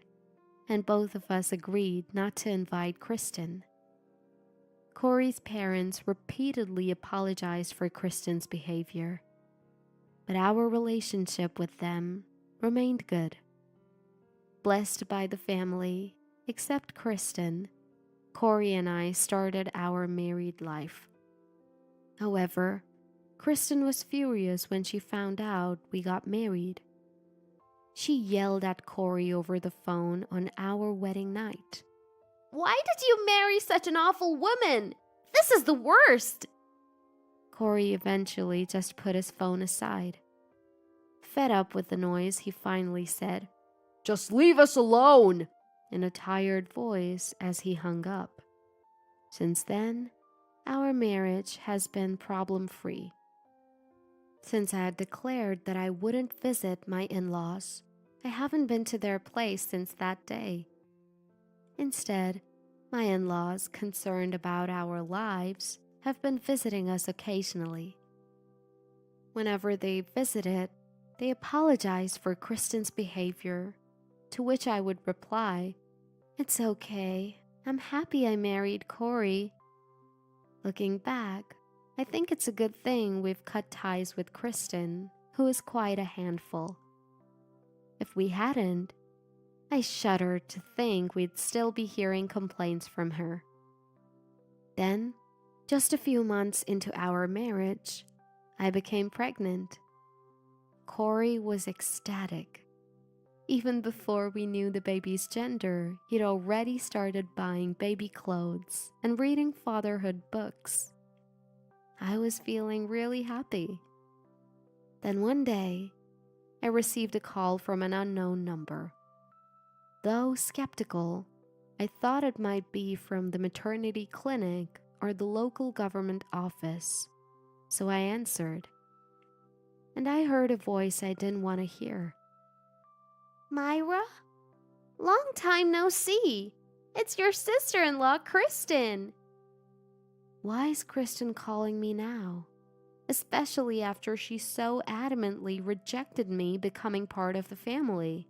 and both of us agreed not to invite Kristen. Corey's parents repeatedly apologized for Kristen's behavior, but our relationship with them remained good. Blessed by the family, except Kristen, Corey and I started our married life. However, Kristen was furious when she found out we got married. She yelled at Corey over the phone on our wedding night. Why did you marry such an awful woman? This is the worst. Corey eventually just put his phone aside. Fed up with the noise, he finally said, Just leave us alone, in a tired voice as he hung up. Since then, our marriage has been problem-free. Since I had declared that I wouldn't visit my in-laws, I haven't been to their place since that day. Instead, my in-laws, concerned about our lives, have been visiting us occasionally. Whenever they visited, they apologized for Kristen's behavior, to which I would reply, It's okay. I'm happy I married Corey. Looking back, I think it's a good thing we've cut ties with Kristen, who is quite a handful. If we hadn't, I shuddered to think we'd still be hearing complaints from her. Then, just a few months into our marriage, I became pregnant. Corey was ecstatic. Even before we knew the baby's gender, he'd already started buying baby clothes and reading fatherhood books. I was feeling really happy. Then one day, I received a call from an unknown number. Though skeptical, I thought it might be from the maternity clinic or the local government office, so I answered. And I heard a voice I didn't want to hear. Myra? Long time no see. It's your sister-in-law, Kristen. Why is Kristen calling me now? especially after she so adamantly rejected me becoming part of the family.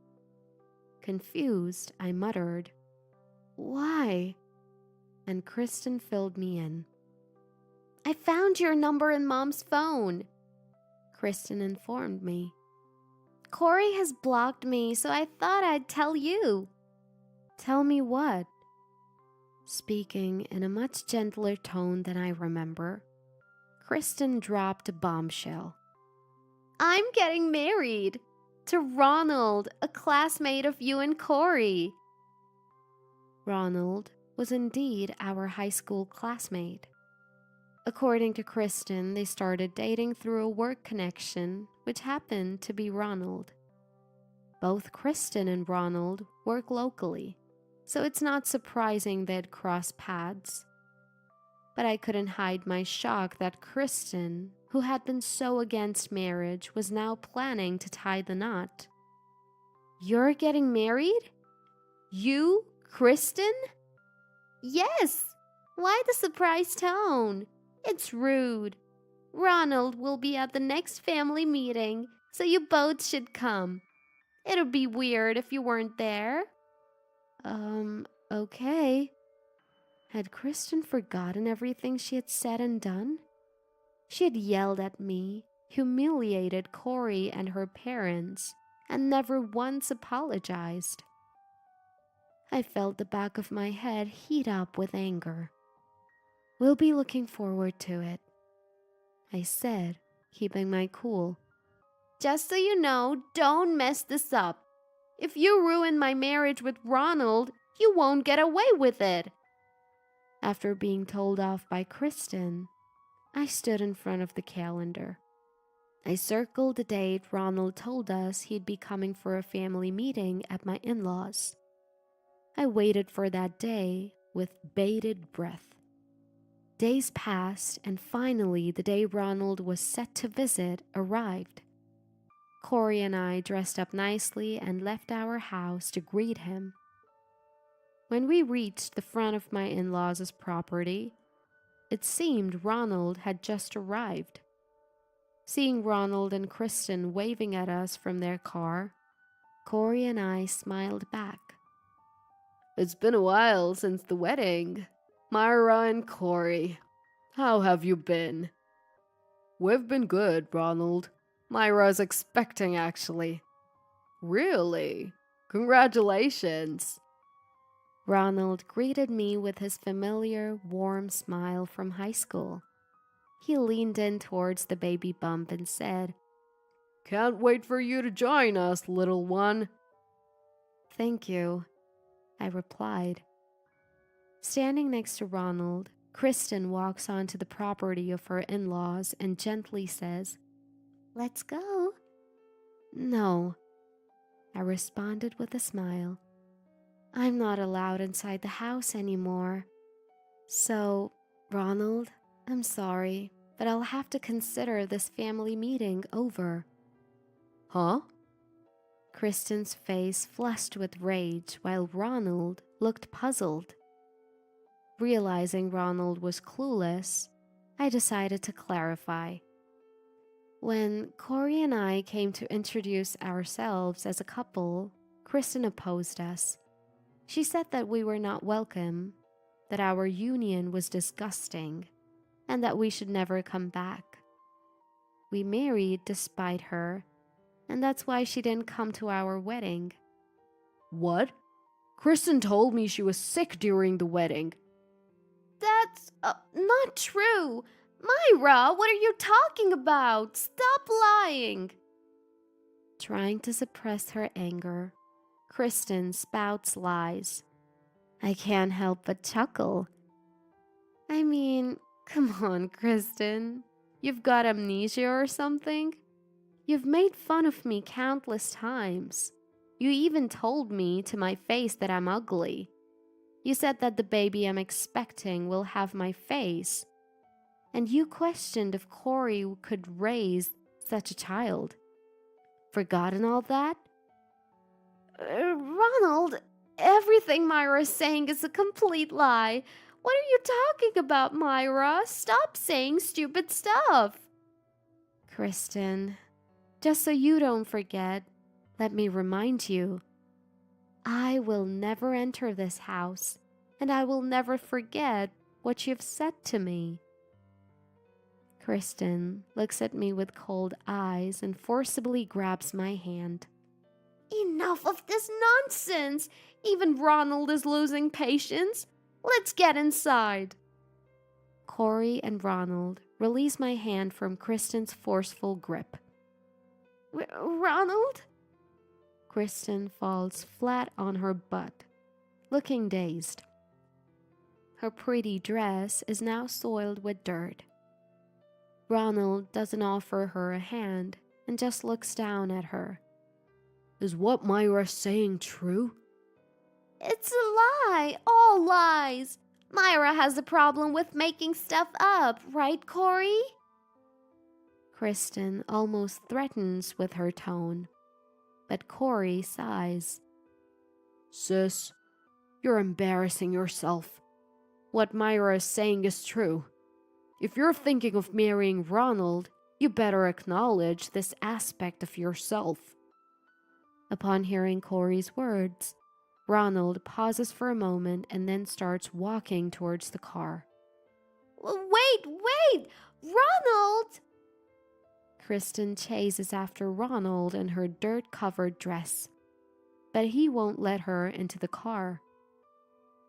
Confused, I muttered, "Why?" And Kristen filled me in. "I found your number in Mom's phone," Kristen informed me. "Corey has blocked me, so I thought I'd tell you." "Tell me what?" Speaking in a much gentler tone than I remember, Kristen dropped a bombshell. "I'm getting married to Ronald, a classmate of you and Corey." Ronald was indeed our high school classmate. According to Kristen, they started dating through a work connection, which happened to be Ronald. Both Kristen and Ronald work locally, so it's not surprising they'd cross paths. But I couldn't hide my shock that Kristen, who had been so against marriage, was now planning to tie the knot. "You're getting married? You, Kristen?" "Yes. Why the surprised tone? It's rude. Ronald will be at the next family meeting, so you both should come. It'd be weird if you weren't there." Okay. Had Kristen forgotten everything she had said and done? She had yelled at me, humiliated Corey and her parents, and never once apologized. I felt the back of my head heat up with anger. "We'll be looking forward to it," I said, keeping my cool. "Just so you know, don't mess this up. If you ruin my marriage with Ronald, you won't get away with it." After being told off by Kristen, I stood in front of the calendar. I circled the date Ronald told us he'd be coming for a family meeting at my in-laws. I waited for that day with bated breath. Days passed, and finally the day Ronald was set to visit arrived. Corey and I dressed up nicely and left our house to greet him. When we reached the front of my in-laws' property, it seemed Ronald had just arrived. Seeing Ronald and Kristen waving at us from their car, Corey and I smiled back. "It's been a while since the wedding. Myra and Corey, how have you been?" "We've been good, Ronald. Myra's expecting, actually." "Really? Congratulations." Ronald greeted me with his familiar, warm smile from high school. He leaned in towards the baby bump and said, "Can't wait for you to join us, little one." "Thank you," I replied. Standing next to Ronald, Kristen walks onto the property of her in-laws and gently says, "Let's go." "No," I responded with a smile. "I'm not allowed inside the house anymore. So, Ronald, I'm sorry, but I'll have to consider this family meeting over." "Huh?" Kristen's face flushed with rage while Ronald looked puzzled. Realizing Ronald was clueless, I decided to clarify. When Corey and I came to introduce ourselves as a couple, Kristen opposed us. She said that we were not welcome, that our union was disgusting, and that we should never come back. We married despite her, and that's why she didn't come to our wedding. "What? Kristen told me she was sick during the wedding." "That's not true. Myra, what are you talking about? Stop lying." Trying to suppress her anger, Kristen spouts lies. I can't help but chuckle. I mean, come on, Kristen. You've got amnesia or something? You've made fun of me countless times. You even told me to my face that I'm ugly. You said that the baby I'm expecting will have my face. And you questioned if Corey could raise such a child. Forgotten all that? Ronald, everything Myra is saying is a complete lie. What are you talking about, Myra? Stop saying stupid stuff. Kristen, just so you don't forget, let me remind you, I will never enter this house, and I will never forget what you've said to me. Kristen looks at me with cold eyes and forcibly grabs my hand. Enough of this nonsense! Even Ronald is losing patience. Let's get inside. Corey and Ronald release my hand from Kristen's forceful grip. Ronald? Kristen falls flat on her butt, looking dazed. Her pretty dress is now soiled with dirt. Ronald doesn't offer her a hand and just looks down at her. Is what Myra's saying true? It's a lie, all lies. Myra has a problem with making stuff up, right, Corey? Kristen almost threatens with her tone, but Corey sighs. Sis, you're embarrassing yourself. What Myra is saying is true. If you're thinking of marrying Ronald, you better acknowledge this aspect of yourself. Upon hearing Corey's words, Ronald pauses for a moment and then starts walking towards the car. Wait! Ronald! Kristen chases after Ronald in her dirt-covered dress, but he won't let her into the car.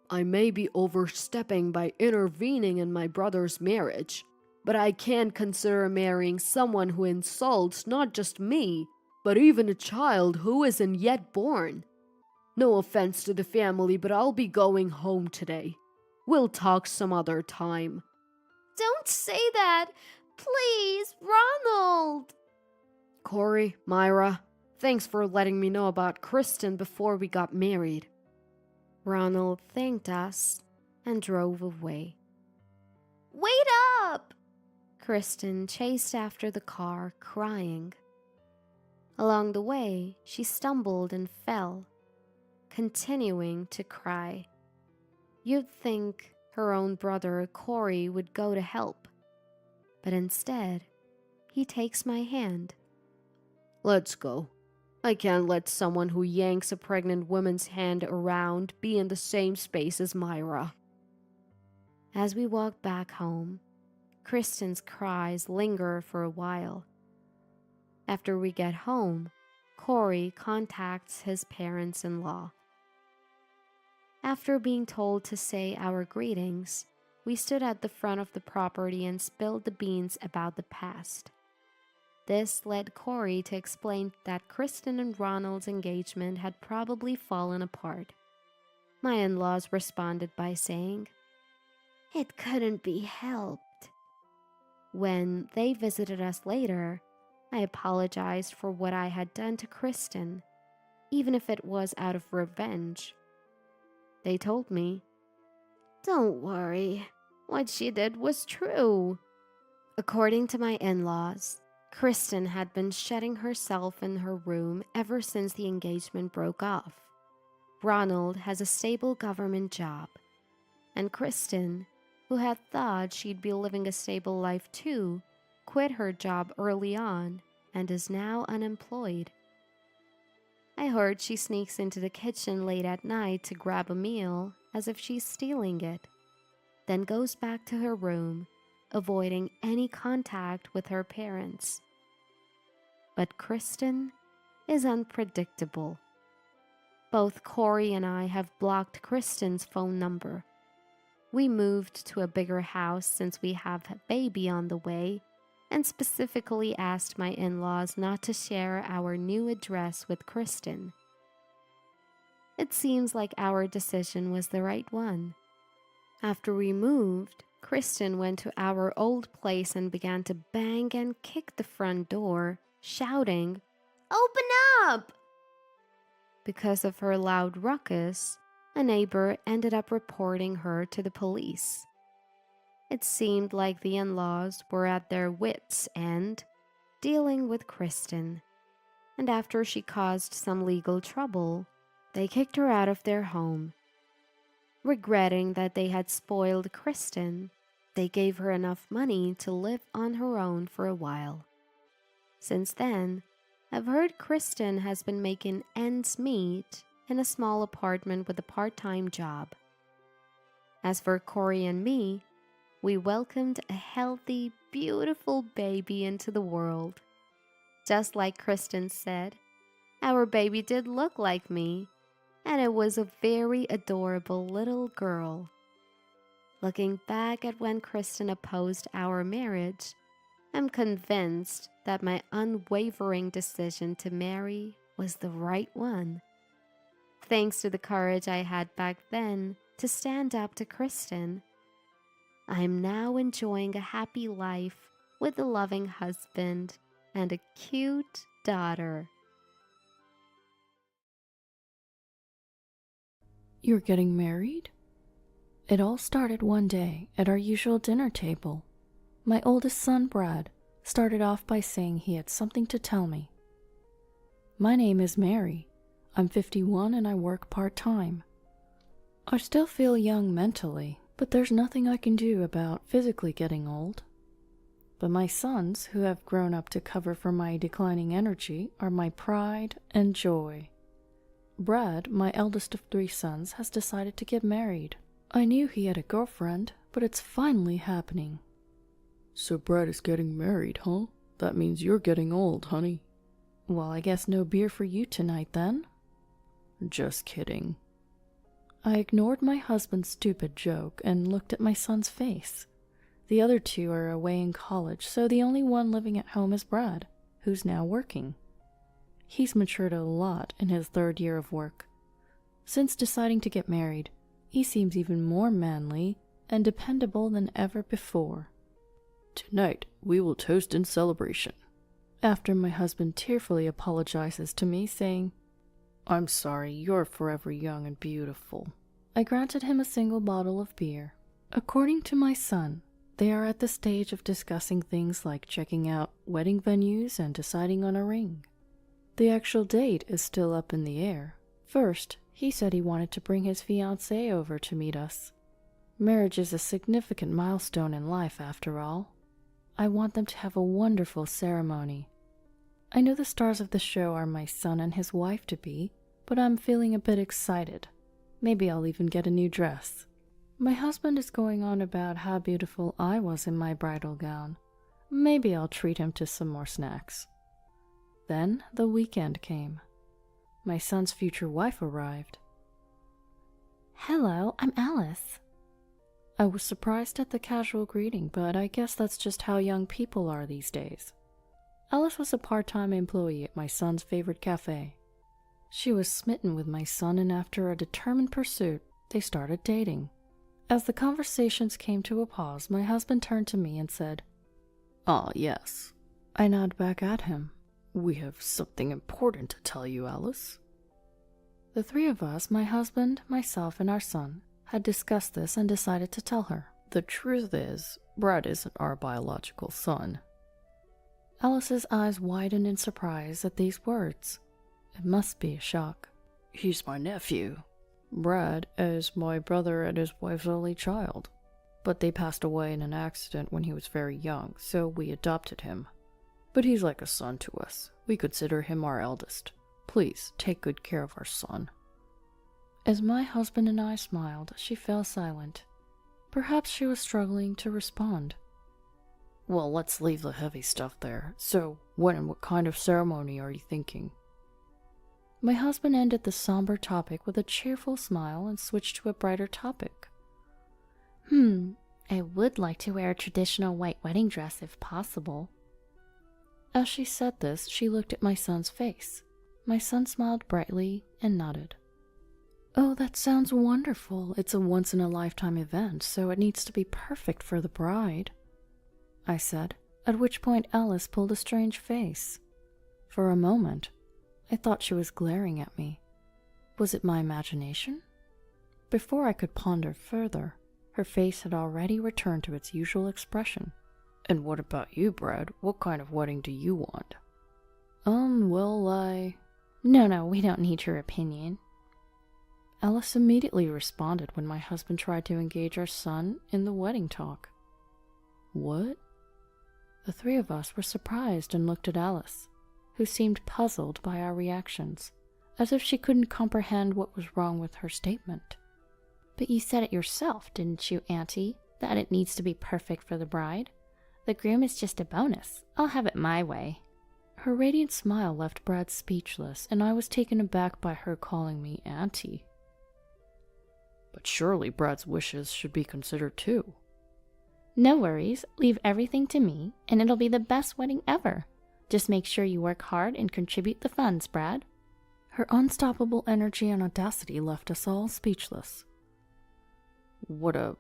I may be overstepping by intervening in my brother's marriage, but I can't consider marrying someone who insults not just me, but even a child who isn't yet born. No offense to the family, but I'll be going home today. We'll talk some other time. Don't say that! Please, Ronald! Corey, Myra, thanks for letting me know about Kristen before we got married. Ronald thanked us and drove away. Wait up! Kristen chased after the car, crying. Along the way, she stumbled and fell, continuing to cry. You'd think her own brother, Corey, would go to help, but instead, he takes my hand. Let's go. I can't let someone who yanks a pregnant woman's hand around be in the same space as Myra. As we walk back home, Kristen's cries linger for a while. After we get home, Corey contacts his parents-in-law. After being told to say our greetings, we stood at the front of the property and spilled the beans about the past. This led Corey to explain that Kristen and Ronald's engagement had probably fallen apart. My in-laws responded by saying, "It couldn't be helped." When they visited us later, I apologized for what I had done to Kristen, even if it was out of revenge. They told me, "Don't worry, what she did was true." According to my in-laws, Kristen had been shutting herself in her room ever since the engagement broke off. Ronald has a stable government job, and Kristen, who had thought she'd be living a stable life too, quit her job early on and is now unemployed. I heard she sneaks into the kitchen late at night to grab a meal as if she's stealing it, then goes back to her room, avoiding any contact with her parents. But Kristen is unpredictable. Both Corey and I have blocked Kristen's phone number. We moved to a bigger house since we have a baby on the way, and specifically asked my in-laws not to share our new address with Kristen. It seems like our decision was the right one. After we moved, Kristen went to our old place and began to bang and kick the front door, shouting, "Open up!" Because of her loud ruckus, a neighbor ended up reporting her to the police. It seemed like the in-laws were at their wits' end, dealing with Kristen, and after she caused some legal trouble, they kicked her out of their home. Regretting that they had spoiled Kristen, they gave her enough money to live on her own for a while. Since then, I've heard Kristen has been making ends meet in a small apartment with a part-time job. As for Corey and me, we welcomed a healthy, beautiful baby into the world. Just like Kristen said, our baby did look like me, and it was a very adorable little girl. Looking back at when Kristen opposed our marriage, I'm convinced that my unwavering decision to marry was the right one. Thanks to the courage I had back then to stand up to Kristen, I'm now enjoying a happy life with a loving husband and a cute daughter. You're getting married? It all started one day at our usual dinner table. My oldest son, Brad, started off by saying he had something to tell me. My name is Mary. I'm 51 and I work part-time. I still feel young mentally, but there's nothing I can do about physically getting old. But my sons, who have grown up to cover for my declining energy, are my pride and joy. Brad, my eldest of 3 sons, has decided to get married. I knew he had a girlfriend, but it's finally happening. So Brad is getting married, huh? That means you're getting old, honey. Well, I guess no beer for you tonight then? Just kidding. I ignored my husband's stupid joke and looked at my son's face. The other 2 are away in college, so the only one living at home is Brad, who's now working. He's matured a lot in his 3rd year of work. Since deciding to get married, he seems even more manly and dependable than ever before. Tonight, we will toast in celebration. After my husband tearfully apologizes to me, saying, I'm sorry, you're forever young and beautiful. I granted him a single bottle of beer. According to my son, they are at the stage of discussing things like checking out wedding venues and deciding on a ring. The actual date is still up in the air. First, he said he wanted to bring his fiancée over to meet us. Marriage is a significant milestone in life, after all. I want them to have a wonderful ceremony. I know the stars of the show are my son and his wife-to-be, but I'm feeling a bit excited. Maybe I'll even get a new dress. My husband is going on about how beautiful I was in my bridal gown. Maybe I'll treat him to some more snacks. Then the weekend came. My son's future wife arrived. Hello, I'm Alice. I was surprised at the casual greeting, but I guess that's just how young people are these days. Alice was a part-time employee at my son's favorite cafe. She was smitten with my son, and after a determined pursuit, they started dating. As the conversations came to a pause, my husband turned to me and said, "Ah, yes." I nodded back at him. "We have something important to tell you, Alice." The 3 of us, my husband, myself, and our son, had discussed this and decided to tell her. The truth is, Brad isn't our biological son. Alice's eyes widened in surprise at these words. It must be a shock. He's my nephew. Brad is my brother and his wife's only child. But they passed away in an accident when he was very young, so we adopted him. But he's like a son to us. We consider him our eldest. Please, take good care of our son. As my husband and I smiled, she fell silent. Perhaps she was struggling to respond. Well, let's leave the heavy stuff there. So, when and what kind of ceremony are you thinking? My husband ended the somber topic with a cheerful smile and switched to a brighter topic. I would like to wear a traditional white wedding dress if possible. As she said this, she looked at my son's face. My son smiled brightly and nodded. Oh, that sounds wonderful. It's a once-in-a-lifetime event, so it needs to be perfect for the bride, I said, at which point Alice pulled a strange face. For a moment, I thought she was glaring at me. Was it my imagination? Before I could ponder further, her face had already returned to its usual expression. And what about you, Brad? What kind of wedding do you want? No, we don't need your opinion. Alice immediately responded when my husband tried to engage our son in the wedding talk. What? The three of us were surprised and looked at Alice, who seemed puzzled by our reactions, as if she couldn't comprehend what was wrong with her statement. But you said it yourself, didn't you, Auntie, that it needs to be perfect for the bride? The groom is just a bonus. I'll have it my way. Her radiant smile left Brad speechless, and I was taken aback by her calling me Auntie. But surely Brad's wishes should be considered too. No worries, leave everything to me, and it'll be the best wedding ever. Just make sure you work hard and contribute the funds, Brad. Her unstoppable energy and audacity left us all speechless. What a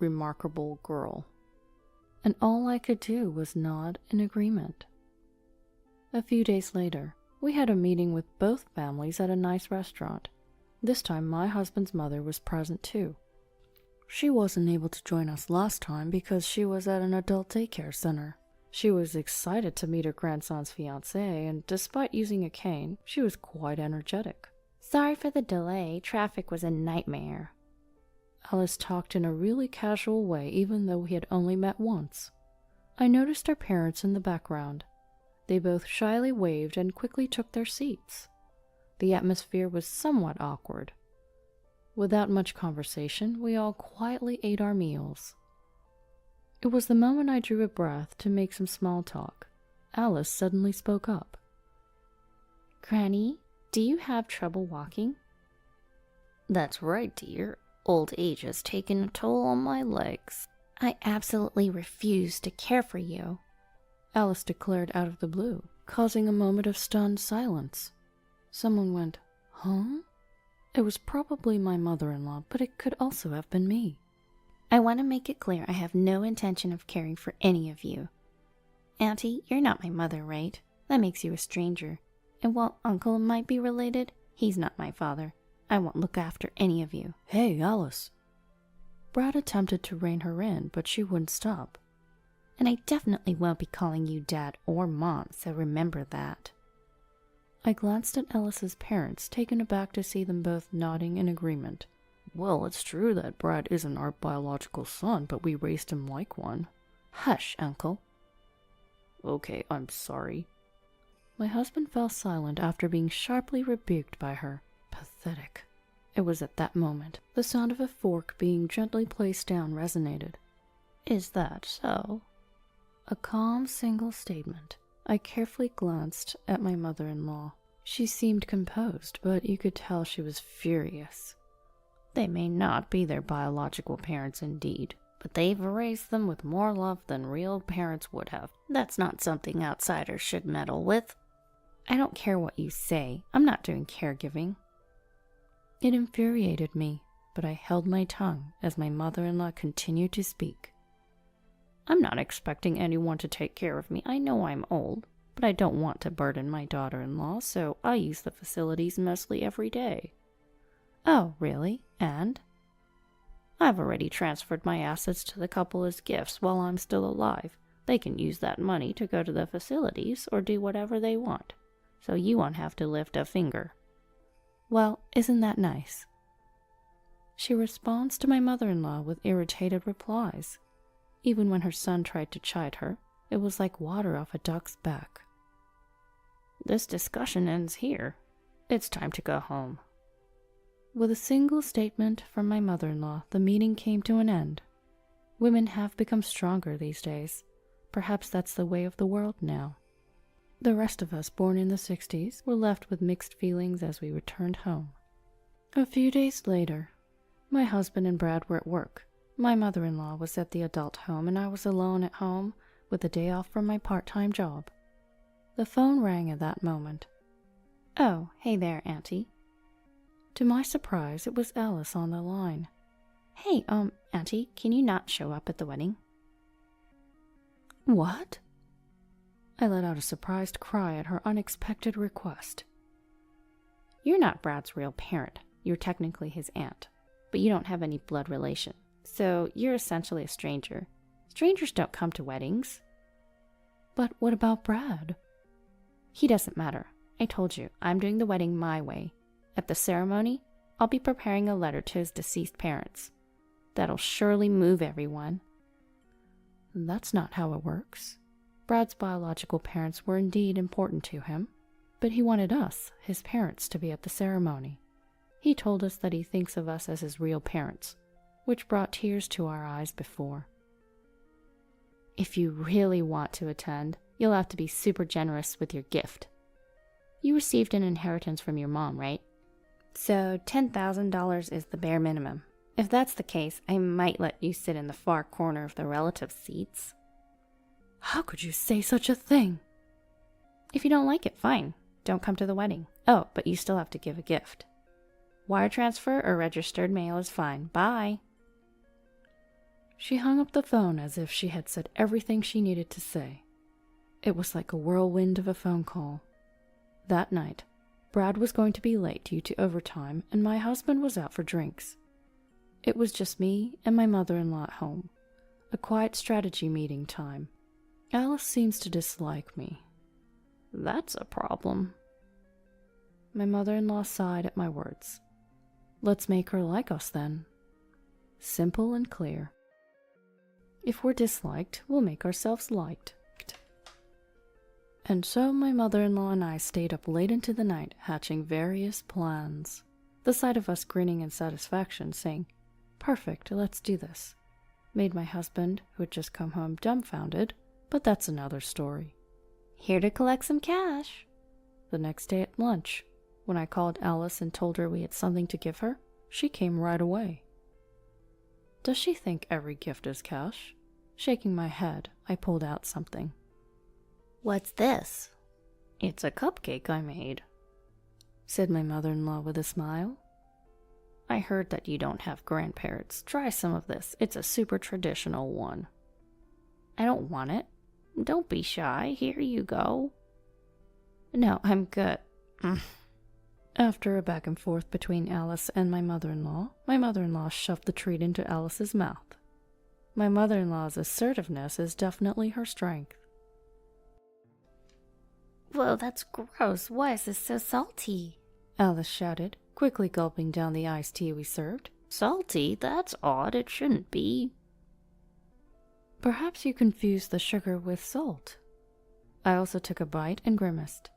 remarkable girl. And all I could do was nod in agreement. A few days later, we had a meeting with both families at a nice restaurant. This time my husband's mother was present too. She wasn't able to join us last time because she was at an adult daycare center. She was excited to meet her grandson's fiancé, and despite using a cane, she was quite energetic. Sorry for the delay. Traffic was a nightmare. Alice talked in a really casual way, even though we had only met once. I noticed our parents in the background. They both shyly waved and quickly took their seats. The atmosphere was somewhat awkward. Without much conversation, we all quietly ate our meals. It was the moment I drew a breath to make some small talk. Alice suddenly spoke up. Granny, do you have trouble walking? That's right, dear. Old age has taken a toll on my legs. I absolutely refuse to care for you, Alice declared out of the blue, causing a moment of stunned silence. Someone went, "Huh?" It was probably my mother-in-law, but it could also have been me. I want to make it clear I have no intention of caring for any of you. Auntie, you're not my mother, right? That makes you a stranger. And while Uncle might be related, he's not my father. I won't look after any of you. Hey, Alice. Brad attempted to rein her in, but she wouldn't stop. And I definitely won't be calling you Dad or Mom, so remember that. I glanced at Alice's parents, taken aback to see them both nodding in agreement. Well, it's true that Brad isn't our biological son, but we raised him like one. Hush, Uncle. Okay, I'm sorry. My husband fell silent after being sharply rebuked by her. Pathetic. It was at that moment the sound of a fork being gently placed down resonated. Is that so? A calm single statement. I carefully glanced at my mother-in-law. She seemed composed, but you could tell she was furious. They may not be their biological parents indeed, but they've raised them with more love than real parents would have. That's not something outsiders should meddle with. I don't care what you say. I'm not doing caregiving. It infuriated me, but I held my tongue as my mother-in-law continued to speak. I'm not expecting anyone to take care of me. I know I'm old, but I don't want to burden my daughter-in-law, so I use the facilities mostly every day. Oh, really? And? I've already transferred my assets to the couple as gifts while I'm still alive. They can use that money to go to the facilities or do whatever they want, so you won't have to lift a finger. Well, isn't that nice? She responds to my mother-in-law with irritated replies. Even when her son tried to chide her, it was like water off a duck's back. This discussion ends here. It's time to go home. With a single statement from my mother-in-law, the meeting came to an end. Women have become stronger these days. Perhaps that's the way of the world now. The rest of us, born in the 60s, were left with mixed feelings as we returned home. A few days later, my husband and Brad were at work. My mother-in-law was at the adult home, and I was alone at home with a day off from my part-time job. The phone rang at that moment. Oh, hey there, Auntie. To my surprise, it was Alice on the line. Hey, Auntie, can you not show up at the wedding? What? I let out a surprised cry at her unexpected request. You're not Brad's real parent. You're technically his aunt, but you don't have any blood relation. So you're essentially a stranger. Strangers don't come to weddings. But what about Brad? He doesn't matter. I told you, I'm doing the wedding my way. At the ceremony, I'll be preparing a letter to his deceased parents. That'll surely move everyone. That's not how it works. Brad's biological parents were indeed important to him, but he wanted us, his parents, to be at the ceremony. He told us that he thinks of us as his real parents, which brought tears to our eyes before. If you really want to attend, you'll have to be super generous with your gift. You received an inheritance from your mom, right? So $10,000 is the bare minimum. If that's the case, I might let you sit in the far corner of the relative seats. How could you say such a thing? If you don't like it, fine. Don't come to the wedding. Oh, but you still have to give a gift. Wire transfer or registered mail is fine. Bye. She hung up the phone as if she had said everything she needed to say. It was like a whirlwind of a phone call. That night, Brad was going to be late due to overtime, and my husband was out for drinks. It was just me and my mother-in-law at home. A quiet strategy meeting time. Alice seems to dislike me. That's a problem. My mother-in-law sighed at my words. Let's make her like us then. Simple and clear. If we're disliked, we'll make ourselves liked. And so my mother-in-law and I stayed up late into the night hatching various plans. The sight of us grinning in satisfaction, saying, "Perfect, let's do this," made my husband, who had just come home, dumbfounded, but that's another story. Here to collect some cash. The next day at lunch, when I called Alice and told her we had something to give her, she came right away. Does she think every gift is cash? Shaking my head, I pulled out something. What's this? It's a cupcake I made, said my mother-in-law with a smile. I heard that you don't have grandparents. Try some of this. It's a super traditional one. I don't want it. Don't be shy. Here you go. No, I'm good. After a back and forth between Alice and my mother-in-law shoved the treat into Alice's mouth. My mother-in-law's assertiveness is definitely her strength. Whoa, that's gross. Why is this so salty? Alice shouted, quickly gulping down the iced tea we served. Salty? That's odd. It shouldn't be. Perhaps you confused the sugar with salt. I also took a bite and grimaced.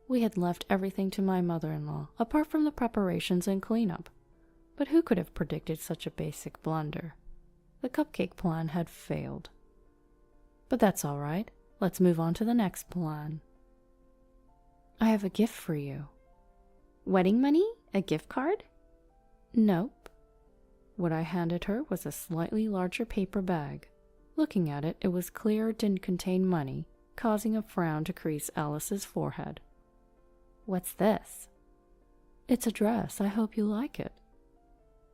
We had left everything to my mother-in-law, apart from the preparations and cleanup. But who could have predicted such a basic blunder? The cupcake plan had failed. But that's all right. Let's move on to the next plan. I have a gift for you. Wedding money? A gift card? Nope. What I handed her was a slightly larger paper bag. Looking at it, it was clear it didn't contain money, causing a frown to crease Alice's forehead. What's this? It's a dress. I hope you like it.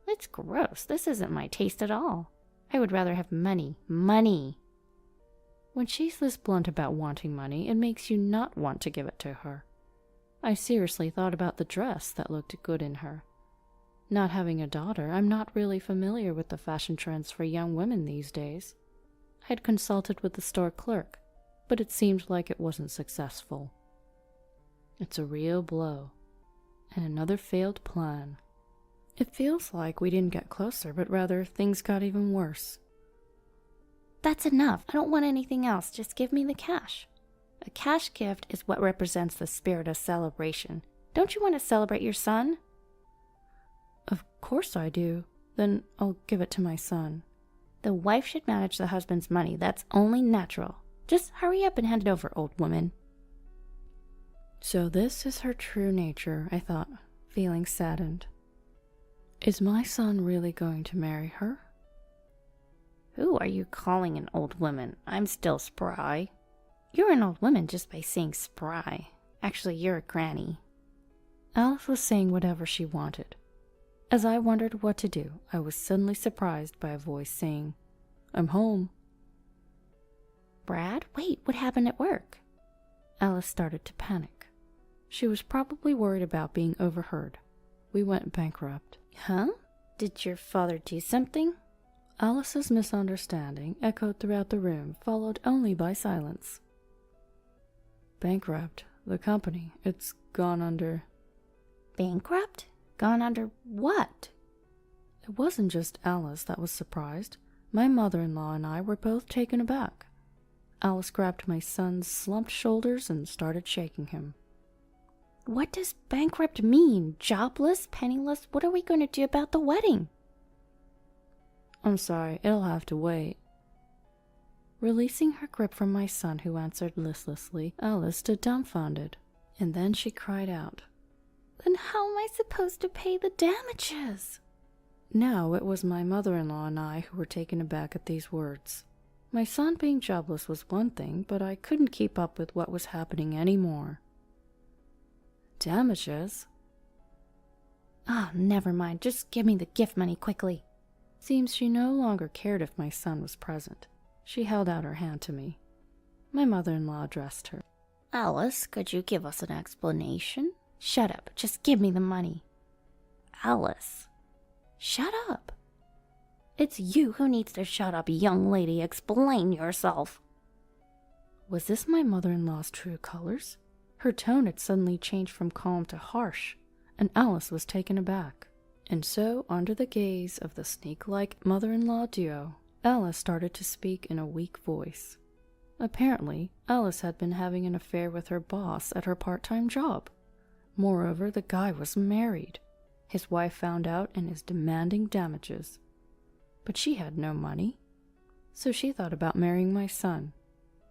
It's gross. This isn't my taste at all. I would rather have money. Money! When she's this blunt about wanting money, it makes you not want to give it to her. I seriously thought about the dress that looked good in her. Not having a daughter, I'm not really familiar with the fashion trends for young women these days. I had consulted with the store clerk, but it seemed like it wasn't successful. It's a real blow. And another failed plan. It feels like we didn't get closer, but rather things got even worse. That's enough. I don't want anything else. Just give me the cash. A cash gift is what represents the spirit of celebration. Don't you want to celebrate your son? Of course I do. Then I'll give it to my son. The wife should manage the husband's money. That's only natural. Just hurry up and hand it over, old woman. So this is her true nature, I thought, feeling saddened. Is my son really going to marry her? Who are you calling an old woman? I'm still spry. You're an old woman just by saying spry. Actually, you're a granny. Alice was saying whatever she wanted. As I wondered what to do, I was suddenly surprised by a voice saying, "I'm home." Brad, wait, what happened at work? Alice started to panic. She was probably worried about being overheard. We went bankrupt. Huh? Did your father do something? Alice's misunderstanding echoed throughout the room, followed only by silence. Bankrupt. The company. It's gone under. Bankrupt? Gone under what? It wasn't just Alice that was surprised. My mother-in-law and I were both taken aback. Alice grabbed my son's slumped shoulders and started shaking him. What does bankrupt mean? Jobless? Penniless? What are we going to do about the wedding? I'm sorry, it'll have to wait. Releasing her grip from my son, who answered listlessly, Alice stood dumbfounded, and then she cried out, Then how am I supposed to pay the damages? Now it was my mother-in-law and I who were taken aback at these words. My son being jobless was one thing, but I couldn't keep up with what was happening anymore. Damages? Ah, never mind. Just give me the gift money quickly. Seems she no longer cared if my son was present. She held out her hand to me. My mother-in-law addressed her. Alice, could you give us an explanation? Shut up. Just give me the money. Alice. Shut up. It's you who needs to shut up, young lady. Explain yourself. Was this my mother-in-law's true colors? Her tone had suddenly changed from calm to harsh, and Alice was taken aback. And so, under the gaze of the snake-like mother-in-law duo, Alice started to speak in a weak voice. Apparently, Alice had been having an affair with her boss at her part-time job. Moreover, the guy was married. His wife found out and is demanding damages. But she had no money. So she thought about marrying my son.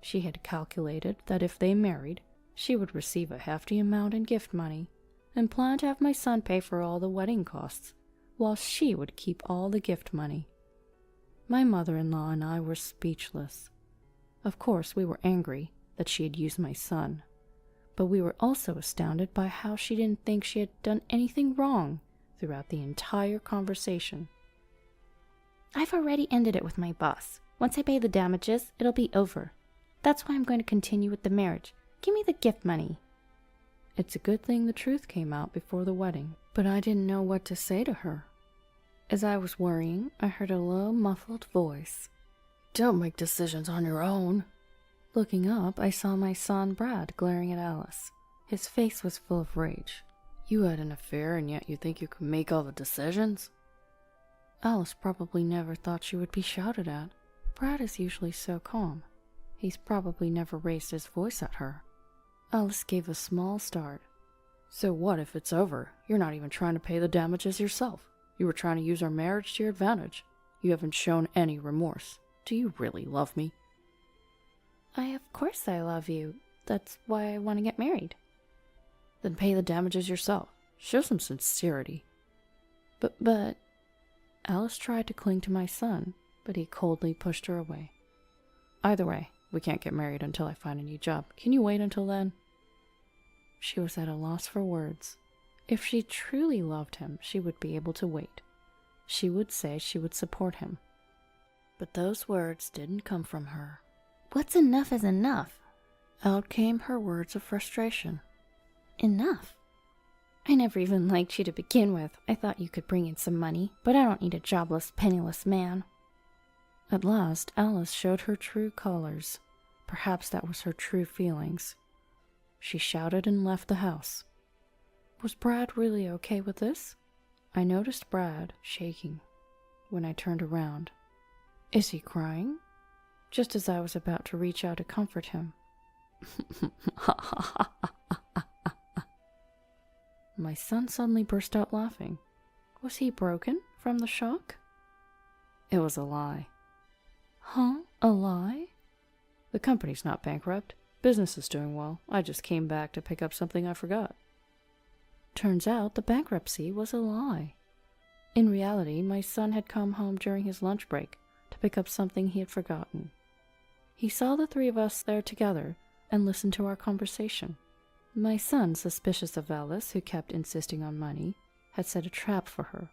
She had calculated that if they married, she would receive a hefty amount in gift money, and planned to have my son pay for all the wedding costs, while she would keep all the gift money. My mother-in-law and I were speechless. Of course, we were angry that she had used my son, but we were also astounded by how she didn't think she had done anything wrong throughout the entire conversation. I've already ended it with my boss. Once I pay the damages, it'll be over. That's why I'm going to continue with the marriage. Give me the gift money. It's a good thing the truth came out before the wedding, but I didn't know what to say to her. As I was worrying, I heard a low, muffled voice. Don't make decisions on your own. Looking up, I saw my son Brad glaring at Alice. His face was full of rage. You had an affair, and yet you think you can make all the decisions? Alice probably never thought she would be shouted at. Brad is usually so calm. He's probably never raised his voice at her. Alice gave a small start. So what if it's over? You're not even trying to pay the damages yourself. You were trying to use our marriage to your advantage. You haven't shown any remorse. Do you really love me? Of course I love you. That's why I want to get married. Then pay the damages yourself. Show some sincerity. But... Alice tried to cling to my son, but he coldly pushed her away. Either way, we can't get married until I find a new job. Can you wait until then? She was at a loss for words. If she truly loved him, she would be able to wait. She would say she would support him. But those words didn't come from her. What's enough is enough. Out came her words of frustration. Enough? I never even liked you to begin with. I thought you could bring in some money, but I don't need a jobless, penniless man. At last, Alice showed her true colors. Perhaps that was her true feelings. She shouted and left the house. Was Brad really okay with this? I noticed Brad shaking when I turned around. Is he crying? Just as I was about to reach out to comfort him. My son suddenly burst out laughing. Was he broken from the shock? It was a lie. Huh? A lie? The company's not bankrupt. Business is doing well. I just came back to pick up something I forgot. Turns out the bankruptcy was a lie. In reality, my son had come home during his lunch break to pick up something he had forgotten. He saw the three of us there together and listened to our conversation. My son, suspicious of Alice, who kept insisting on money, had set a trap for her.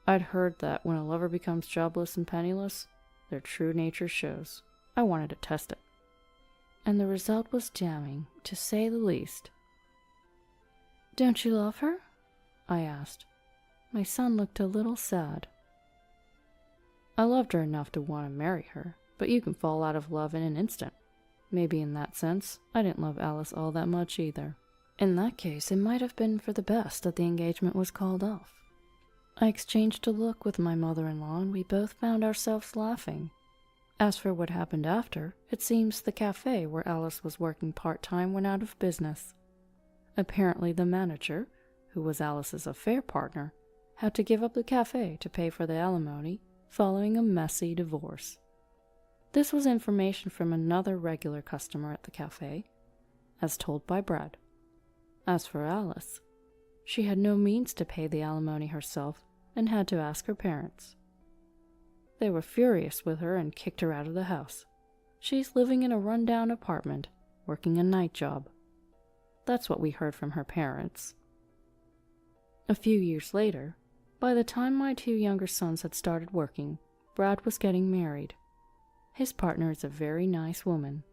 I'd heard that when a lover becomes jobless and penniless, their true nature shows. I wanted to test it. And the result was damning, to say the least. Don't you love her? I asked. My son looked a little sad. I loved her enough to want to marry her, but you can fall out of love in an instant. Maybe in that sense, I didn't love Alice all that much either. In that case, it might have been for the best that the engagement was called off. I exchanged a look with my mother-in-law, and we both found ourselves laughing. As for what happened after, it seems the cafe where Alice was working part-time went out of business. Apparently the manager, who was Alice's affair partner, had to give up the cafe to pay for the alimony following a messy divorce. This was information from another regular customer at the cafe, as told by Brad. As for Alice, she had no means to pay the alimony herself and had to ask her parents. They were furious with her and kicked her out of the house. She's living in a rundown apartment, working a night job. That's what we heard from her parents. A few years later, by the time my 2 younger sons had started working, Brad was getting married. His partner is a very nice woman.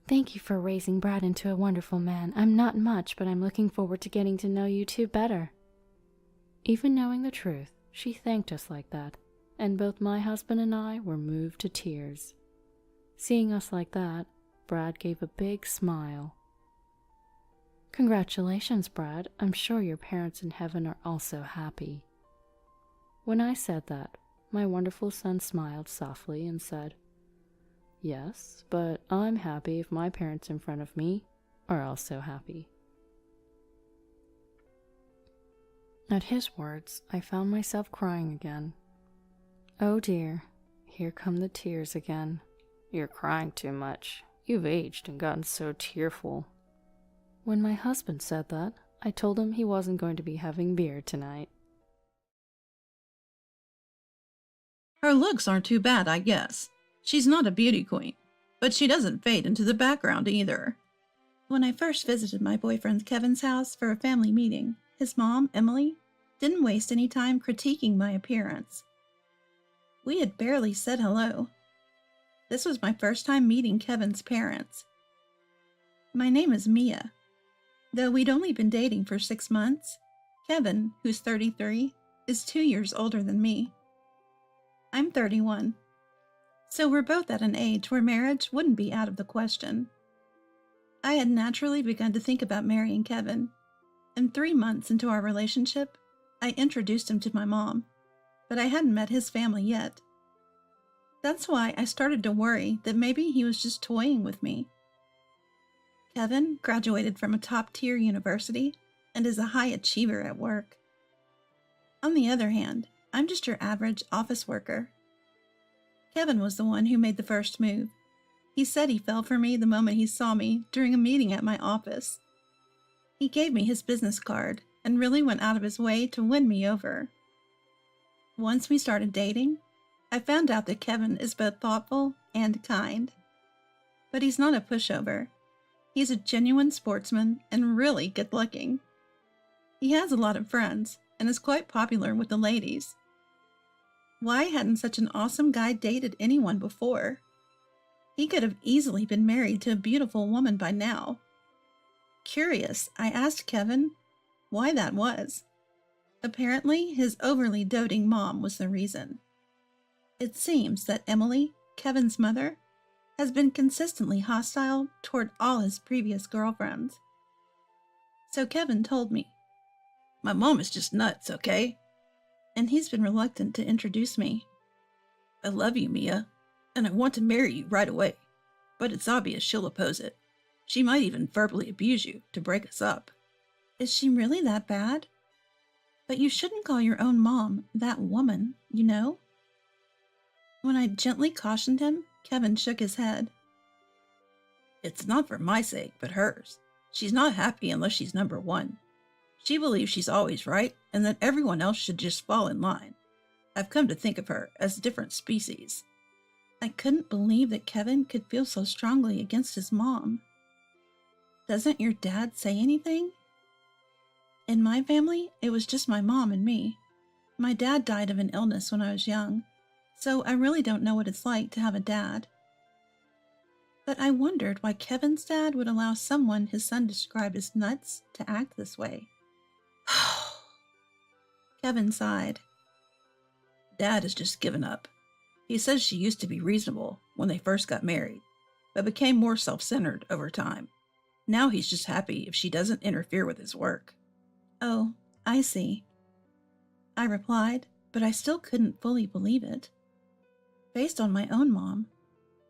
Thank you for raising Brad into a wonderful man. I'm not much, but I'm looking forward to getting to know you two better. Even knowing the truth, she thanked us like that, and both my husband and I were moved to tears. Seeing us like that, Brad gave a big smile. Congratulations, Brad. I'm sure your parents in heaven are also happy. When I said that, my wonderful son smiled softly and said, Yes, but I'm happy if my parents in front of me are also happy. At his words, I found myself crying again. Oh dear, here come the tears again. You're crying too much. You've aged and gotten so tearful. When my husband said that, I told him he wasn't going to be having beer tonight. Her looks aren't too bad, I guess. She's not a beauty queen, but she doesn't fade into the background either. When I first visited my boyfriend Kevin's house for a family meeting, his mom, Emily, didn't waste any time critiquing my appearance. We had barely said hello. This was my first time meeting Kevin's parents. My name is Mia. Though we'd only been dating for 6 months, Kevin, who's 33, is 2 years older than me. I'm 31. So we're both at an age where marriage wouldn't be out of the question. I had naturally begun to think about marrying Kevin, and 3 months into our relationship, I introduced him to my mom, but I hadn't met his family yet. That's why I started to worry that maybe he was just toying with me. Kevin graduated from a top-tier university and is a high achiever at work. On the other hand, I'm just your average office worker. Kevin was the one who made the first move. He said he fell for me the moment he saw me during a meeting at my office. He gave me his business card and really went out of his way to win me over. Once we started dating, I found out that Kevin is both thoughtful and kind. But he's not a pushover. He's a genuine sportsman and really good-looking. He has a lot of friends and is quite popular with the ladies. Why hadn't such an awesome guy dated anyone before? He could have easily been married to a beautiful woman by now. Curious, I asked Kevin why that was. Apparently, his overly doting mom was the reason. It seems that Emily, Kevin's mother, has been consistently hostile toward all his previous girlfriends. So Kevin told me, "My mom is just nuts, okay?" And he's been reluctant to introduce me. "I love you, Mia, and I want to marry you right away, but it's obvious she'll oppose it. She might even verbally abuse you to break us up." Is she really that bad? But you shouldn't call your own mom that woman, you know? When I gently cautioned him, Kevin shook his head. "It's not for my sake, but hers. She's not happy unless she's number one. She believes she's always right and that everyone else should just fall in line. I've come to think of her as a different species." I couldn't believe that Kevin could feel so strongly against his mom. Doesn't your dad say anything? In my family, it was just my mom and me. My dad died of an illness when I was young, so I really don't know what it's like to have a dad. But I wondered why Kevin's dad would allow someone his son described as nuts to act this way. Kevin sighed. "Dad has just given up. He says she used to be reasonable when they first got married, but became more self-centered over time. Now he's just happy if she doesn't interfere with his work." "Oh, I see," I replied, but I still couldn't fully believe it. Based on my own mom,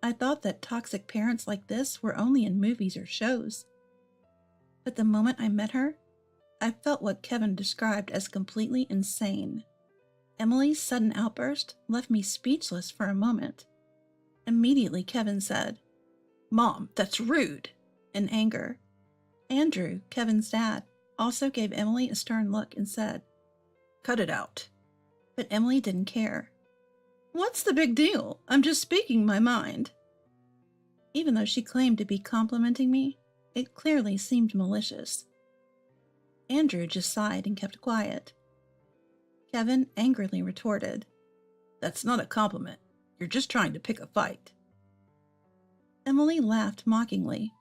I thought that toxic parents like this were only in movies or shows. But the moment I met her, I felt what Kevin described as completely insane. Emily's sudden outburst left me speechless for a moment. Immediately, Kevin said, "Mom, that's rude," in anger. Andrew, Kevin's dad, also gave Emily a stern look and said, "Cut it out." But Emily didn't care. "What's the big deal? I'm just speaking my mind." Even though she claimed to be complimenting me, it clearly seemed malicious. Andrew just sighed and kept quiet. Kevin angrily retorted, "That's not a compliment. You're just trying to pick a fight." Emily laughed mockingly.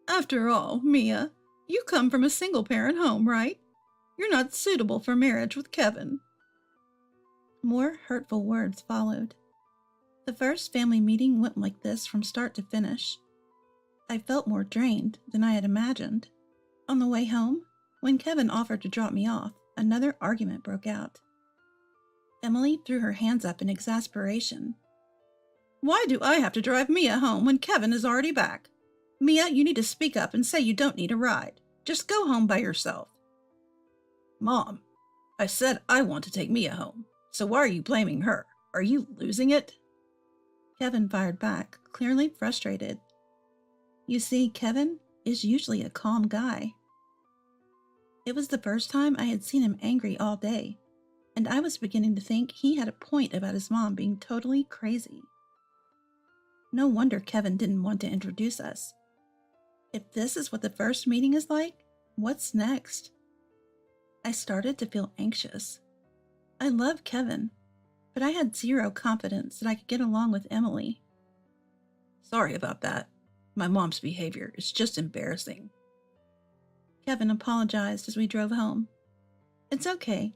"After all, Mia, you come from a single-parent home, right? You're not suitable for marriage with Kevin." More hurtful words followed. The first family meeting went like this from start to finish. I felt more drained than I had imagined. On the way home, when Kevin offered to drop me off, another argument broke out. Emily threw her hands up in exasperation. "Why do I have to drive Mia home when Kevin is already back? Mia, you need to speak up and say you don't need a ride. Just go home by yourself." "Mom, I said I want to take Mia home, so why are you blaming her? Are you losing it?" Kevin fired back, clearly frustrated. You see, Kevin is usually a calm guy. It was the first time I had seen him angry all day, and I was beginning to think he had a point about his mom being totally crazy. No wonder Kevin didn't want to introduce us. If this is what the first meeting is like, what's next? I started to feel anxious. I love Kevin, but I had zero confidence that I could get along with Emily. "Sorry about that. My mom's behavior is just embarrassing." Kevin apologized as we drove home. "It's okay.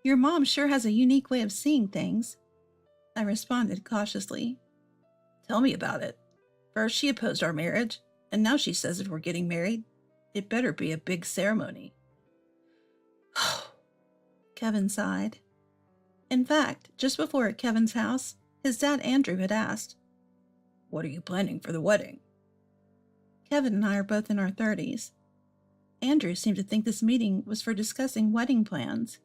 Your mom sure has a unique way of seeing things," I responded cautiously. "Tell me about it. First she opposed our marriage, and now she says if we're getting married, it better be a big ceremony." Kevin sighed. In fact, just before at Kevin's house, his dad Andrew had asked, "What are you planning for the wedding?" Kevin and I are both in our 30s. Andrew seemed to think this meeting was for discussing wedding plans.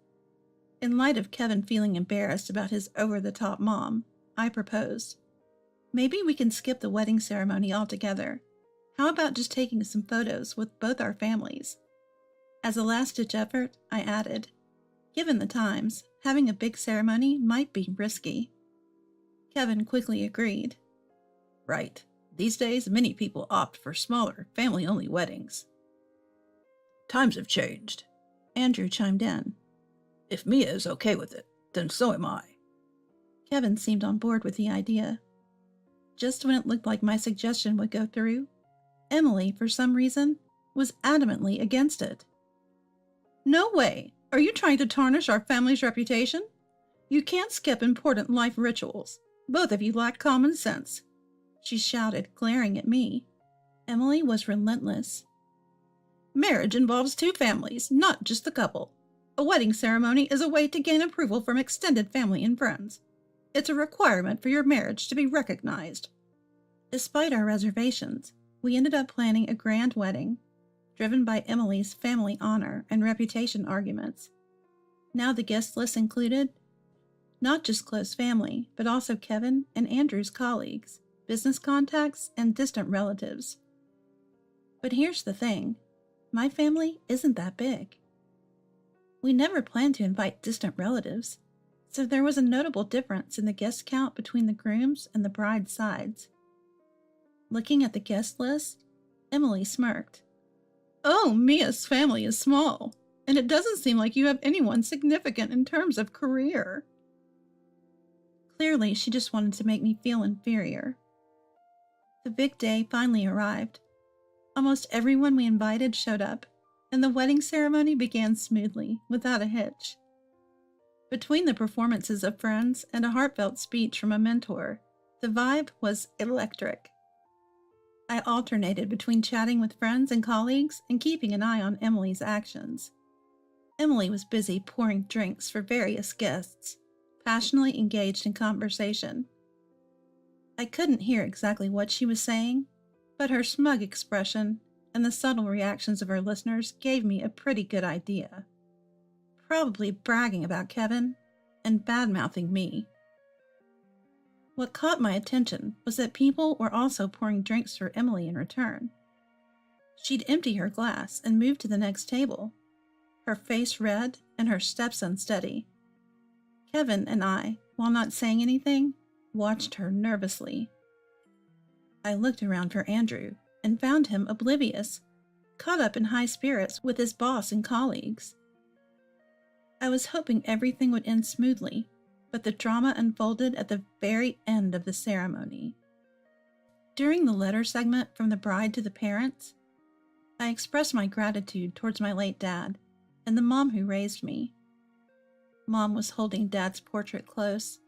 In light of Kevin feeling embarrassed about his over-the-top mom, I proposed, "Maybe we can skip the wedding ceremony altogether. How about just taking some photos with both our families?" As a last-ditch effort, I added, "Given the times, having a big ceremony might be risky." Kevin quickly agreed. "Right. These days, many people opt for smaller, family-only weddings." "Times have changed," Andrew chimed in. "If Mia is okay with it, then so am I." Kevin seemed on board with the idea. Just when it looked like my suggestion would go through, Emily, for some reason, was adamantly against it. "No way! Are you trying to tarnish our family's reputation? You can't skip important life rituals. Both of you lack common sense," she shouted, glaring at me. Emily was relentless. "Marriage involves two families, not just the couple. A wedding ceremony is a way to gain approval from extended family and friends. It's a requirement for your marriage to be recognized." Despite our reservations, we ended up planning a grand wedding, driven by Emily's family honor and reputation arguments. Now the guest list included not just close family, but also Kevin and Andrew's colleagues, business contacts, and distant relatives. But here's the thing, my family isn't that big. We never planned to invite distant relatives, so there was a notable difference in the guest count between the groom's and the bride's sides. Looking at the guest list, Emily smirked. "Oh, Mia's family is small, and it doesn't seem like you have anyone significant in terms of career." Clearly, she just wanted to make me feel inferior. The big day finally arrived. Almost everyone we invited showed up, and the wedding ceremony began smoothly, without a hitch. Between the performances of friends and a heartfelt speech from a mentor, the vibe was electric. I alternated between chatting with friends and colleagues and keeping an eye on Emily's actions. Emily was busy pouring drinks for various guests, passionately engaged in conversation. I couldn't hear exactly what she was saying, but her smug expression and the subtle reactions of her listeners gave me a pretty good idea. Probably bragging about Kevin and bad-mouthing me. What caught my attention was that people were also pouring drinks for Emily in return. She'd empty her glass and move to the next table, her face red and her steps unsteady. Kevin and I, while not saying anything, watched her nervously. I looked around for Andrew and found him oblivious, caught up in high spirits with his boss and colleagues. I was hoping everything would end smoothly, but the drama unfolded at the very end of the ceremony. During the letter segment from the bride to the parents, I expressed my gratitude towards my late dad and the mom who raised me. Mom was holding Dad's portrait close,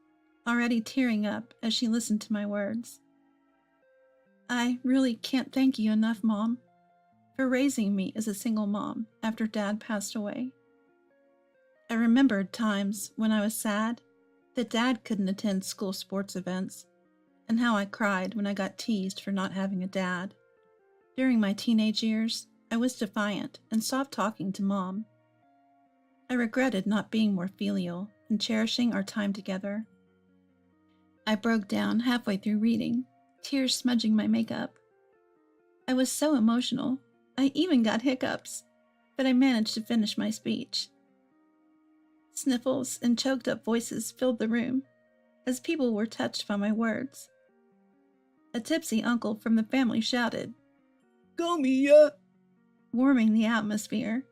already tearing up as she listened to my words. I really can't thank you enough, Mom, for raising me as a single mom after Dad passed away. I remembered times when I was sad that Dad couldn't attend school sports events, and how I cried when I got teased for not having a dad. During my teenage years, I was defiant and stopped talking to Mom. I regretted not being more filial and cherishing our time together. I broke down halfway through reading, tears smudging my makeup. I was so emotional, I even got hiccups, but I managed to finish my speech. Sniffles and choked up voices filled the room as people were touched by my words. A tipsy uncle from the family shouted, "Go, Mia!" warming the atmosphere.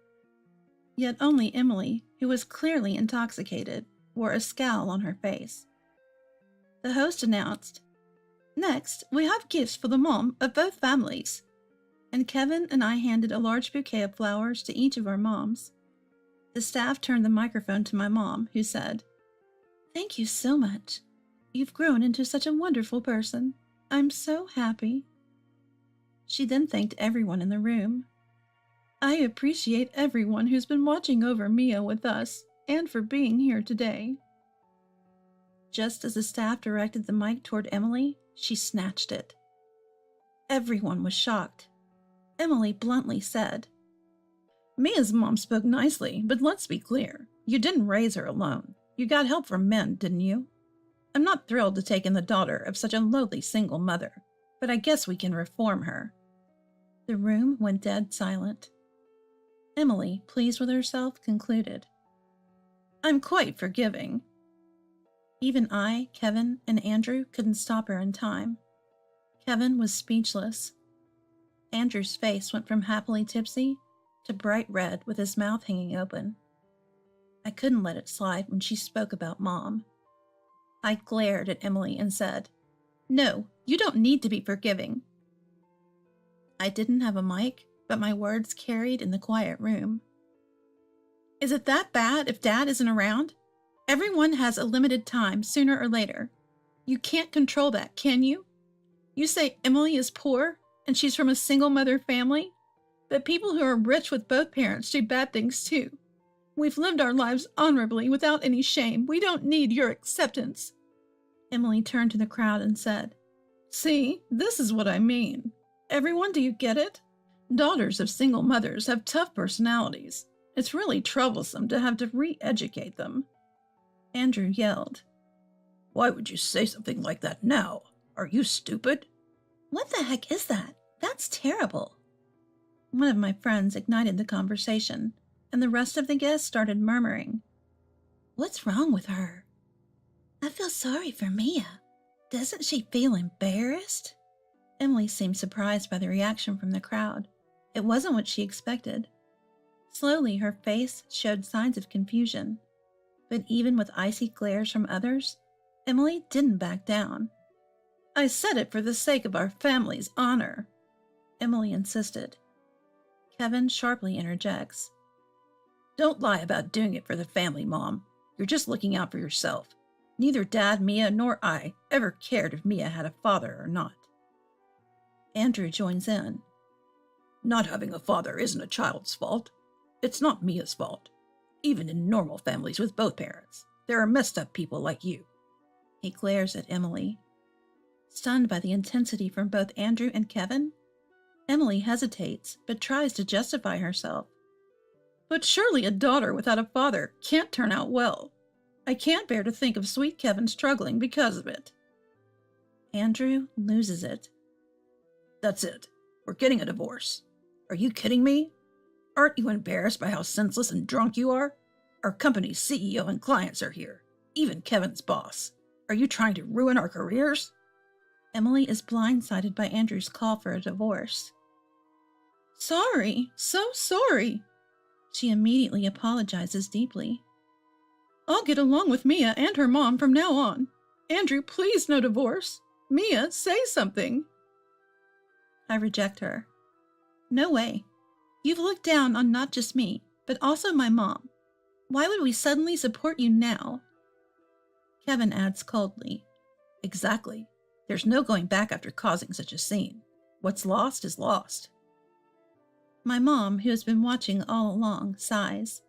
Yet only Emily, who was clearly intoxicated, wore a scowl on her face. The host announced, "Next, we have gifts for the mom of both families." And Kevin and I handed a large bouquet of flowers to each of our moms. The staff turned the microphone to my mom, who said, "Thank you so much. You've grown into such a wonderful person. I'm so happy." She then thanked everyone in the room. "I appreciate everyone who's been watching over Mia with us and for being here today." Just as the staff directed the mic toward Emily, she snatched it. Everyone was shocked. Emily bluntly said, "Mia's mom spoke nicely, but let's be clear. You didn't raise her alone. You got help from men, didn't you? I'm not thrilled to take in the daughter of such a lowly single mother, but I guess we can reform her." The room went dead silent. Emily, pleased with herself, concluded, "I'm quite forgiving." Even I, Kevin, and Andrew couldn't stop her in time. Kevin was speechless. Andrew's face went from happily tipsy to bright red with his mouth hanging open. I couldn't let it slide when she spoke about Mom. I glared at Emily and said, "No, you don't need to be forgiving." I didn't have a mic, but my words carried in the quiet room. "Is it that bad if Dad isn't around? Everyone has a limited time sooner or later. You can't control that, can you? You say Emily is poor and she's from a single mother family, but people who are rich with both parents do bad things too. We've lived our lives honorably without any shame. We don't need your acceptance." Emily turned to the crowd and said, "See, this is what I mean. Everyone, do you get it? Daughters of single mothers have tough personalities. It's really troublesome to have to re-educate them." Andrew yelled, "Why would you say something like that now? Are you stupid?" "What the heck is that? That's terrible." One of my friends ignited the conversation, and the rest of the guests started murmuring, "What's wrong with her? I feel sorry for Mia. Doesn't she feel embarrassed?" Emily seemed surprised by the reaction from the crowd. It wasn't what she expected. Slowly, her face showed signs of confusion, but even with icy glares from others, Emily didn't back down. "I said it for the sake of our family's honor," Emily insisted. Kevin sharply interjects, "Don't lie about doing it for the family, Mom. You're just looking out for yourself. Neither Dad, Mia, nor I ever cared if Mia had a father or not." Andrew joins in. "Not having a father isn't a child's fault. It's not Mia's fault. Even in normal families with both parents, There are messed up people like you. He glares at Emily. Stunned by the intensity from both Andrew and Kevin, Emily hesitates but tries to justify herself. But surely a daughter without a father can't turn out well. I can't bear to think of sweet Kevin struggling because of it. Andrew loses it. That's it. We're getting a divorce. Are you kidding me? Aren't you embarrassed by how senseless and drunk you are? Our company's CEO and clients are here. Even Kevin's boss. Are you trying to ruin our careers? Emily is blindsided by Andrew's call for a divorce. Sorry, so sorry. She immediately apologizes deeply. I'll get along with Mia and her mom from now on. Andrew, please no divorce. Mia, say something. I reject her. No way. You've looked down on not just me, but also my mom. Why would we suddenly support you now? Kevin adds coldly. Exactly. There's no going back after causing such a scene. What's lost is lost. My mom, who has been watching all along, sighs.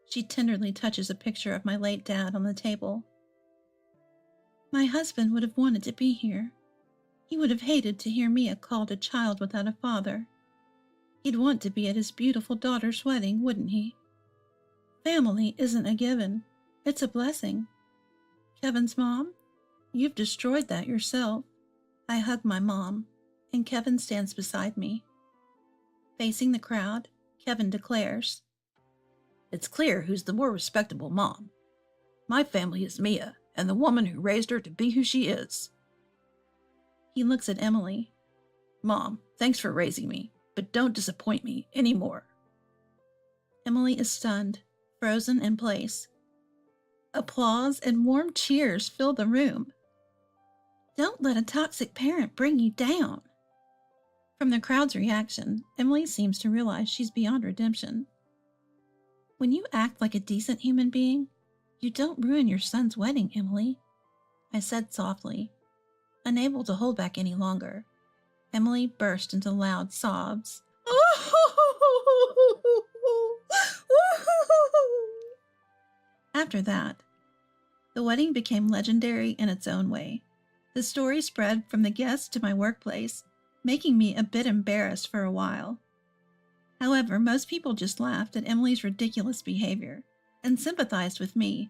She tenderly touches a picture of my late dad on the table. My husband would have wanted to be here. He would have hated to hear Mia called a child without a father. He'd want to be at his beautiful daughter's wedding, wouldn't he? Family isn't a given. It's a blessing. Kevin's mom? You've destroyed that yourself. I hug my mom, and Kevin stands beside me. Facing the crowd, Kevin declares, It's clear who's the more respectable mom. My family is Mia, and the woman who raised her to be who she is. He looks at Emily. Mom, thanks for raising me, but don't disappoint me anymore. Emily is stunned, frozen in place. Applause and warm cheers fill the room. Don't let a toxic parent bring you down. From the crowd's reaction, Emily seems to realize she's beyond redemption. When you act like a decent human being, you don't ruin your son's wedding, Emily, I said softly. Unable to hold back any longer, Emily burst into loud sobs. After that, the wedding became legendary in its own way. The story spread from the guests to my workplace, making me a bit embarrassed for a while. However, most people just laughed at Emily's ridiculous behavior and sympathized with me.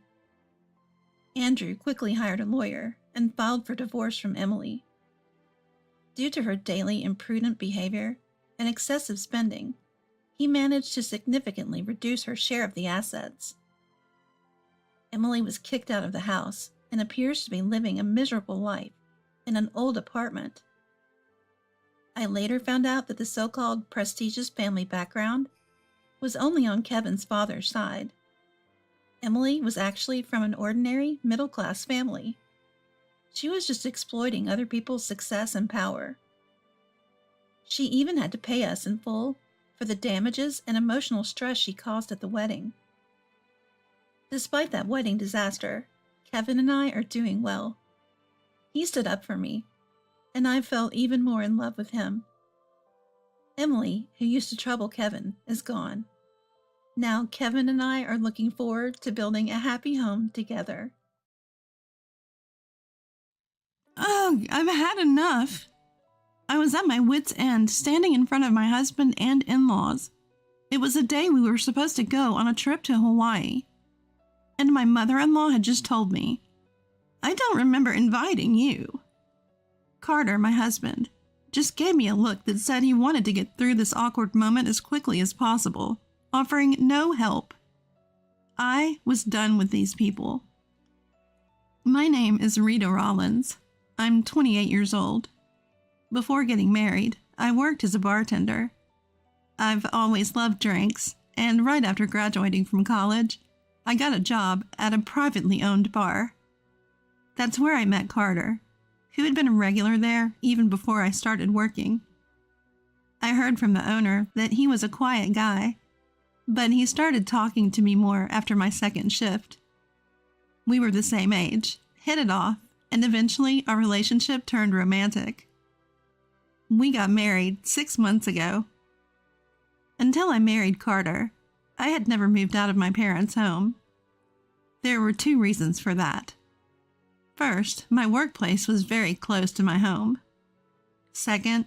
Andrew quickly hired a lawyer and filed for divorce from Emily. Due to her daily imprudent behavior and excessive spending, he managed to significantly reduce her share of the assets. Emily was kicked out of the house and appears to be living a miserable life in an old apartment. I later found out that the so-called prestigious family background was only on Kevin's father's side. Emily was actually from an ordinary middle-class family. She was just exploiting other people's success and power. She even had to pay us in full for the damages and emotional stress she caused at the wedding. Despite that wedding disaster, Kevin and I are doing well. He stood up for me, and I fell even more in love with him. Emily, who used to trouble Kevin, is gone. Now Kevin and I are looking forward to building a happy home together. Oh, I've had enough. I was at my wit's end, standing in front of my husband and in-laws. It was a day we were supposed to go on a trip to Hawaii. And my mother-in-law had just told me, I don't remember inviting you. Carter, my husband, just gave me a look that said he wanted to get through this awkward moment as quickly as possible, offering no help. I was done with these people. My name is Rita Rollins. I'm 28 years old. Before getting married, I worked as a bartender. I've always loved drinks, and right after graduating from college, I got a job at a privately owned bar. That's where I met Carter, who had been a regular there even before I started working. I heard from the owner that he was a quiet guy, but he started talking to me more after my second shift. We were the same age, hit it off, and eventually our relationship turned romantic. We got married 6 months ago. Until I married Carter, I had never moved out of my parents' home. There were 2 reasons for that. First, my workplace was very close to my home. Second,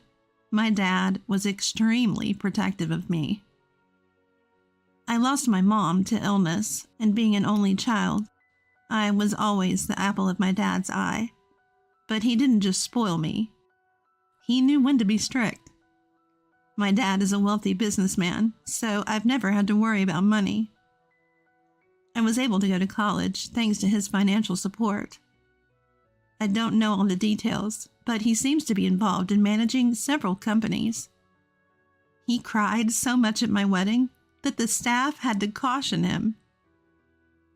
my dad was extremely protective of me. I lost my mom to illness, and being an only child, I was always the apple of my dad's eye. But he didn't just spoil me. He knew when to be strict. My dad is a wealthy businessman, so I've never had to worry about money. I was able to go to college thanks to his financial support. I don't know all the details, but he seems to be involved in managing several companies. He cried so much at my wedding that the staff had to caution him.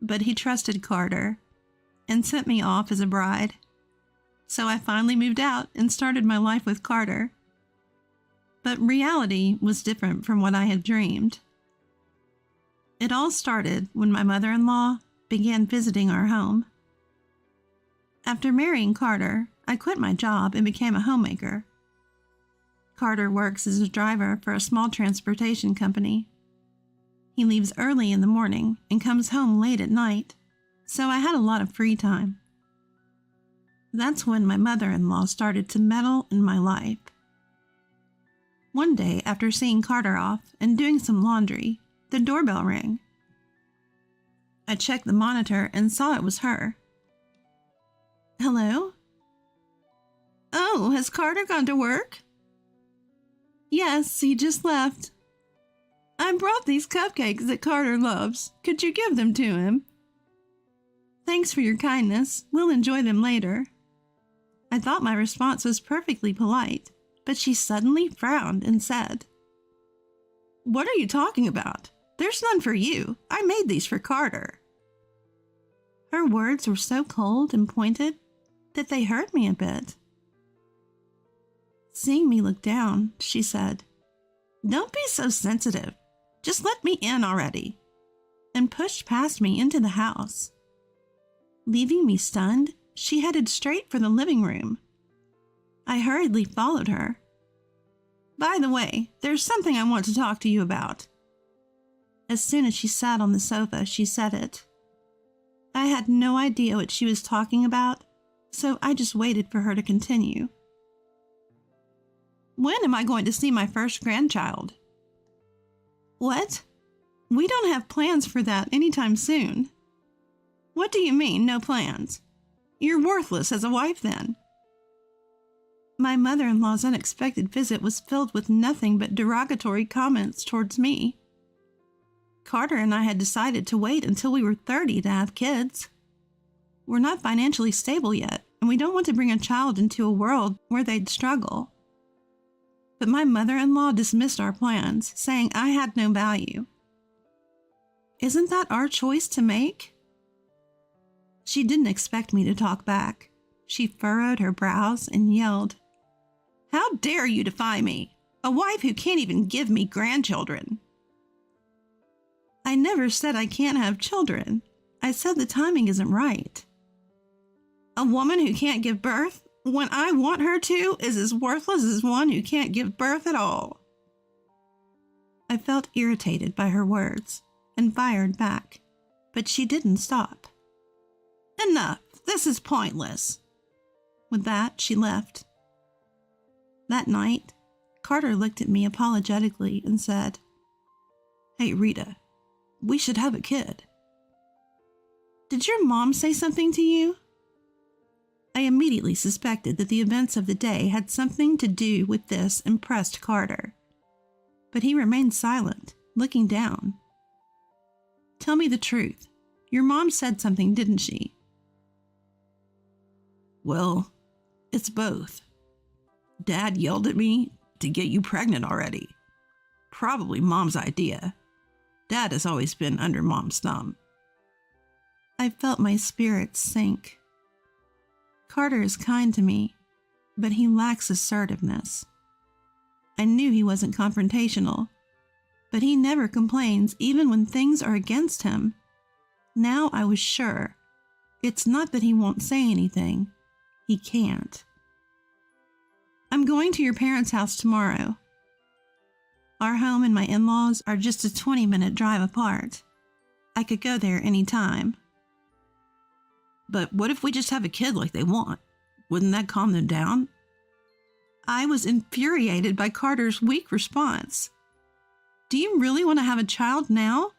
But he trusted Carter and sent me off as a bride. So I finally moved out and started my life with Carter. But reality was different from what I had dreamed. It all started when my mother-in-law began visiting our home. After marrying Carter, I quit my job and became a homemaker. Carter works as a driver for a small transportation company. He leaves early in the morning and comes home late at night, so I had a lot of free time. That's when my mother-in-law started to meddle in my life. One day, after seeing Carter off and doing some laundry, the doorbell rang. I checked the monitor and saw it was her. Hello? Oh, has Carter gone to work? Yes, he just left. I brought these cupcakes that Carter loves. Could you give them to him? Thanks for your kindness. We'll enjoy them later. I thought my response was perfectly polite, but she suddenly frowned and said, What are you talking about? There's none for you. I made these for Carter. Her words were so cold and pointed that they hurt me a bit. Seeing me look down, she said, Don't be so sensitive. Just let me in already, and pushed past me into the house. Leaving me stunned, she headed straight for the living room. I hurriedly followed her. By the way, there's something I want to talk to you about. As soon as she sat on the sofa, she said it. I had no idea what she was talking about, so I just waited for her to continue. When am I going to see my first grandchild? What? We don't have plans for that anytime soon. What do you mean, no plans? You're worthless as a wife then. My mother-in-law's unexpected visit was filled with nothing but derogatory comments towards me. Carter and I had decided to wait until we were 30 to have kids. We're not financially stable yet, and we don't want to bring a child into a world where they'd struggle. But my mother-in-law dismissed our plans, saying I had no value. Isn't that our choice to make? She didn't expect me to talk back. She furrowed her brows and yelled, How dare you defy me, a wife who can't even give me grandchildren? I never said I can't have children. I said the timing isn't right. A woman who can't give birth when I want her to is as worthless as one who can't give birth at all. I felt irritated by her words and fired back, but she didn't stop. Enough, this is pointless. With that, she left. That night, Carter looked at me apologetically and said, Hey, Rita, we should have a kid. Did your mom say something to you? I immediately suspected that the events of the day had something to do with this impressed Carter. But he remained silent, looking down. Tell me the truth. Your mom said something, didn't she? Well, it's both. Dad yelled at me to get you pregnant already. Probably Mom's idea. Dad has always been under Mom's thumb. I felt my spirits sink. Carter is kind to me, but he lacks assertiveness. I knew he wasn't confrontational, but he never complains even when things are against him. Now I was sure. It's not that he won't say anything. He can't. I'm going to your parents' house tomorrow. Our home and my in-laws are just a 20-minute drive apart. I could go there any time. But what if we just have a kid like they want? Wouldn't that calm them down? I was infuriated by Carter's weak response. Do you really want to have a child now?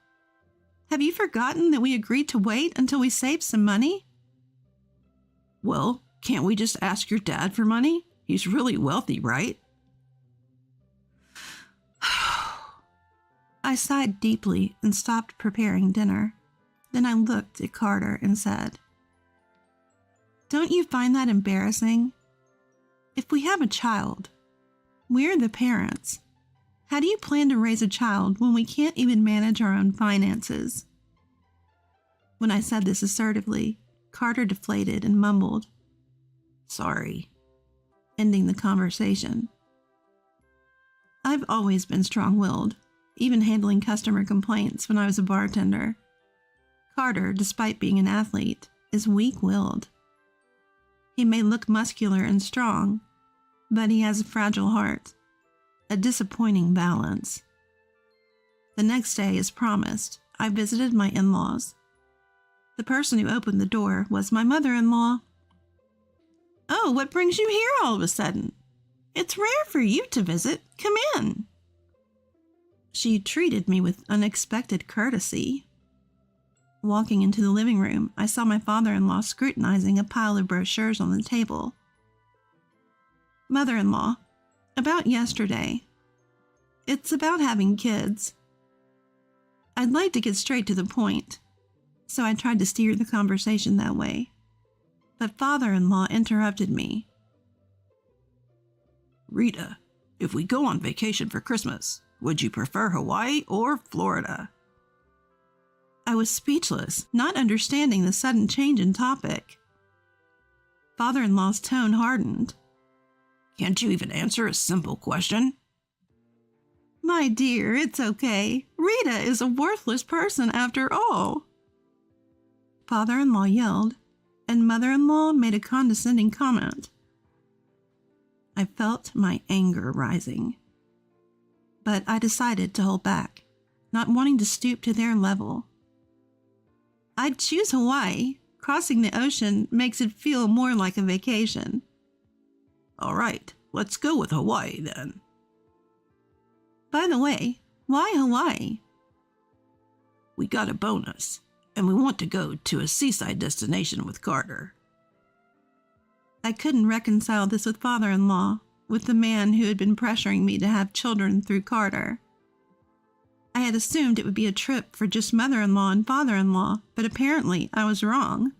Have you forgotten that we agreed to wait until we saved some money? Well, can't we just ask your dad for money? He's really wealthy, right? I sighed deeply and stopped preparing dinner. Then I looked at Carter and said, "Don't you find that embarrassing? If we have a child, we're the parents. How do you plan to raise a child when we can't even manage our own finances?" When I said this assertively, Carter deflated and mumbled, "Sorry," ending the conversation. I've always been strong-willed, even handling customer complaints when I was a bartender. Carter, despite being an athlete, is weak-willed. He may look muscular and strong, but he has a fragile heart, a disappointing balance. The next day, as promised, I visited my in-laws. The person who opened the door was my mother-in-law. "Oh, what brings you here all of a sudden? It's rare for you to visit. Come in." She treated me with unexpected courtesy. Walking into the living room, I saw my father-in-law scrutinizing a pile of brochures on the table. "Mother-in-law, about yesterday. It's about having kids." I'd like to get straight to the point, so I tried to steer the conversation that way. But father-in-law interrupted me. "Rita, if we go on vacation for Christmas, would you prefer Hawaii or Florida?" I was speechless, not understanding the sudden change in topic. Father-in-law's tone hardened. "Can't you even answer a simple question?" "My dear, it's okay. Rita is a worthless person after all." Father-in-law yelled, and mother-in-law made a condescending comment. I felt my anger rising. But I decided to hold back, not wanting to stoop to their level. I'd choose Hawaii. Crossing the ocean makes it feel more like a vacation. "All right, let's go with Hawaii then." By the way, why Hawaii? "We got a bonus, and we want to go to a seaside destination with Carter." I couldn't reconcile this with father-in-law, with the man who had been pressuring me to have children through Carter. I had assumed it would be a trip for just mother-in-law and father-in-law, but apparently I was wrong.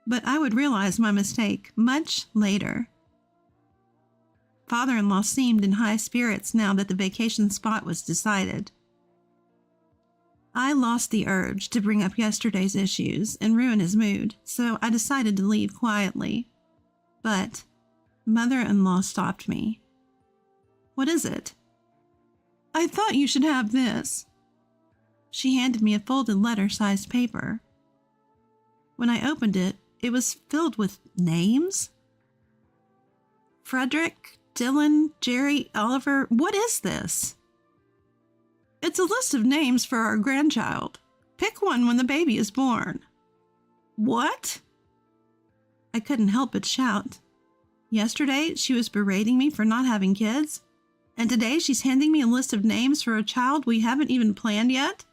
But I would realize my mistake much later. Father-in-law seemed in high spirits now that the vacation spot was decided. I lost the urge to bring up yesterday's issues and ruin his mood, so I decided to leave quietly. But mother-in-law stopped me. "What is it?" "I thought you should have this." She handed me a folded letter-sized paper. When I opened it, it was filled with names. Frederick, Dylan, Jerry, Oliver, what is this? "It's a list of names for our grandchild. Pick one when the baby is born." "What?" I couldn't help but shout. Yesterday, she was berating me for not having kids, and today she's handing me a list of names for a child we haven't even planned yet?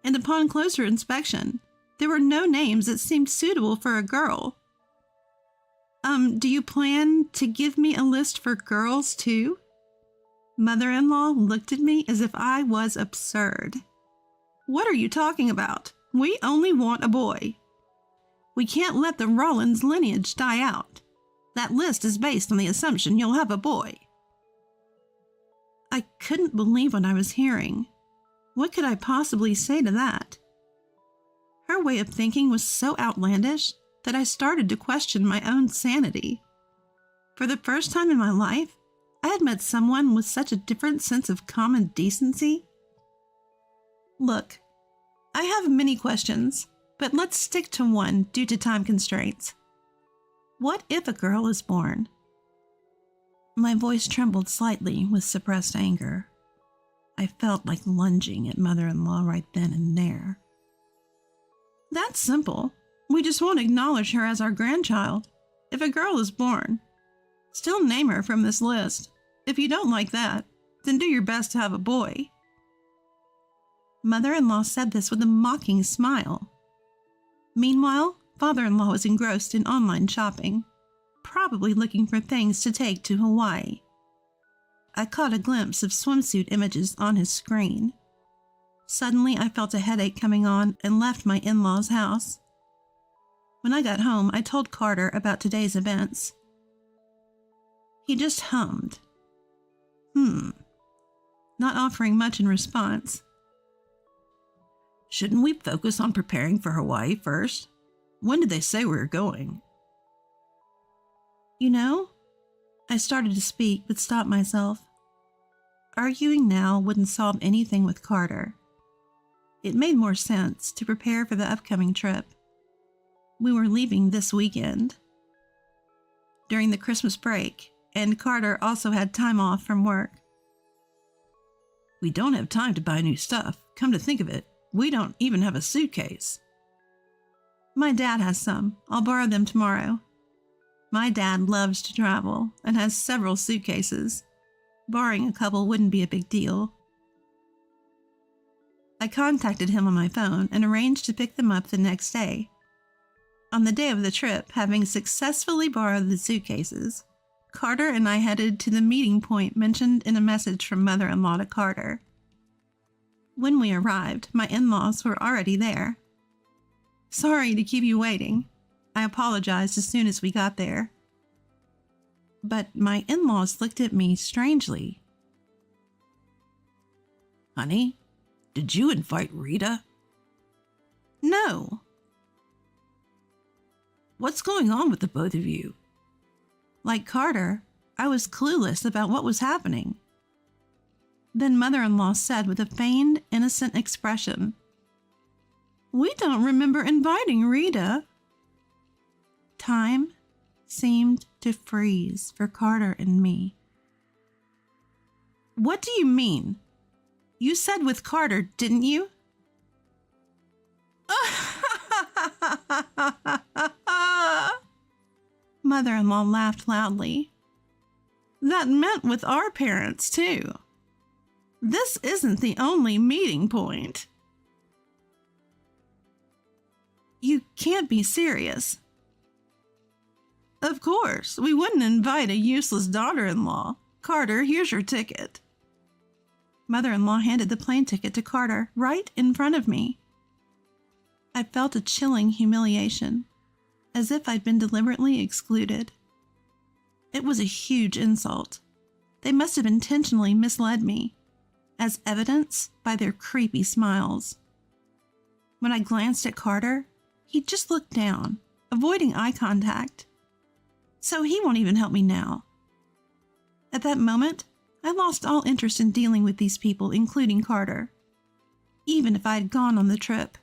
And upon closer inspection, there were no names that seemed suitable for a girl. Do you plan to give me a list for girls too?" Mother-in-law looked at me as if I was absurd. "What are you talking about? We only want a boy. We can't let the Rollins lineage die out. That list is based on the assumption you'll have a boy." I couldn't believe what I was hearing. What could I possibly say to that? Her way of thinking was so outlandish that I started to question my own sanity. For the first time in my life, I had met someone with such a different sense of common decency. Look, I have many questions, but let's stick to one due to time constraints. What if a girl is born? My voice trembled slightly with suppressed anger. I felt like lunging at mother-in-law right then and there. That's simple. We just won't acknowledge her as our grandchild. If a girl is born, still name her from this list. If you don't like that, then do your best to have a boy. Mother-in-law said this with a mocking smile. Meanwhile, father-in-law was engrossed in online shopping, probably looking for things to take to Hawaii. I caught a glimpse of swimsuit images on his screen. Suddenly, I felt a headache coming on and left my in-laws' house. When I got home, I told Carter about today's events. He just hummed. Not offering much in response. Shouldn't we focus on preparing for Hawaii first? When did they say we were going? You know, I started to speak but stopped myself. Arguing now wouldn't solve anything with Carter. It made more sense to prepare for the upcoming trip. We were leaving this weekend. During the Christmas break, and Carter also had time off from work. We don't have time to buy new stuff. Come to think of it, we don't even have a suitcase. My dad has some. I'll borrow them tomorrow. My dad loves to travel and has several suitcases. Borrowing a couple wouldn't be a big deal. I contacted him on my phone and arranged to pick them up the next day. On the day of the trip, having successfully borrowed the suitcases, Carter and I headed to the meeting point mentioned in a message from mother-in-law to Carter. When we arrived, my in-laws were already there. Sorry to keep you waiting. I apologized as soon as we got there. But my in-laws looked at me strangely. Honey, did you invite Rita? No. What's going on with the both of you? Like Carter, I was clueless about what was happening. Then mother-in-law said with a feigned, innocent expression, "We don't remember inviting Rita." Time seemed to freeze for Carter and me. What do you mean? You said with Carter, didn't you? Mother-in-law laughed loudly. That meant with our parents, too. This isn't the only meeting point. You can't be serious. Of course, we wouldn't invite a useless daughter-in-law. Carter, here's your ticket. Mother-in-law handed the plane ticket to Carter right in front of me. I felt a chilling humiliation, as if I'd been deliberately excluded. It was a huge insult. They must have intentionally misled me, as evidenced by their creepy smiles. When I glanced at Carter, he just looked down, avoiding eye contact. So he won't even help me now. At that moment, I lost all interest in dealing with these people, including Carter. Even if I had gone on the trip,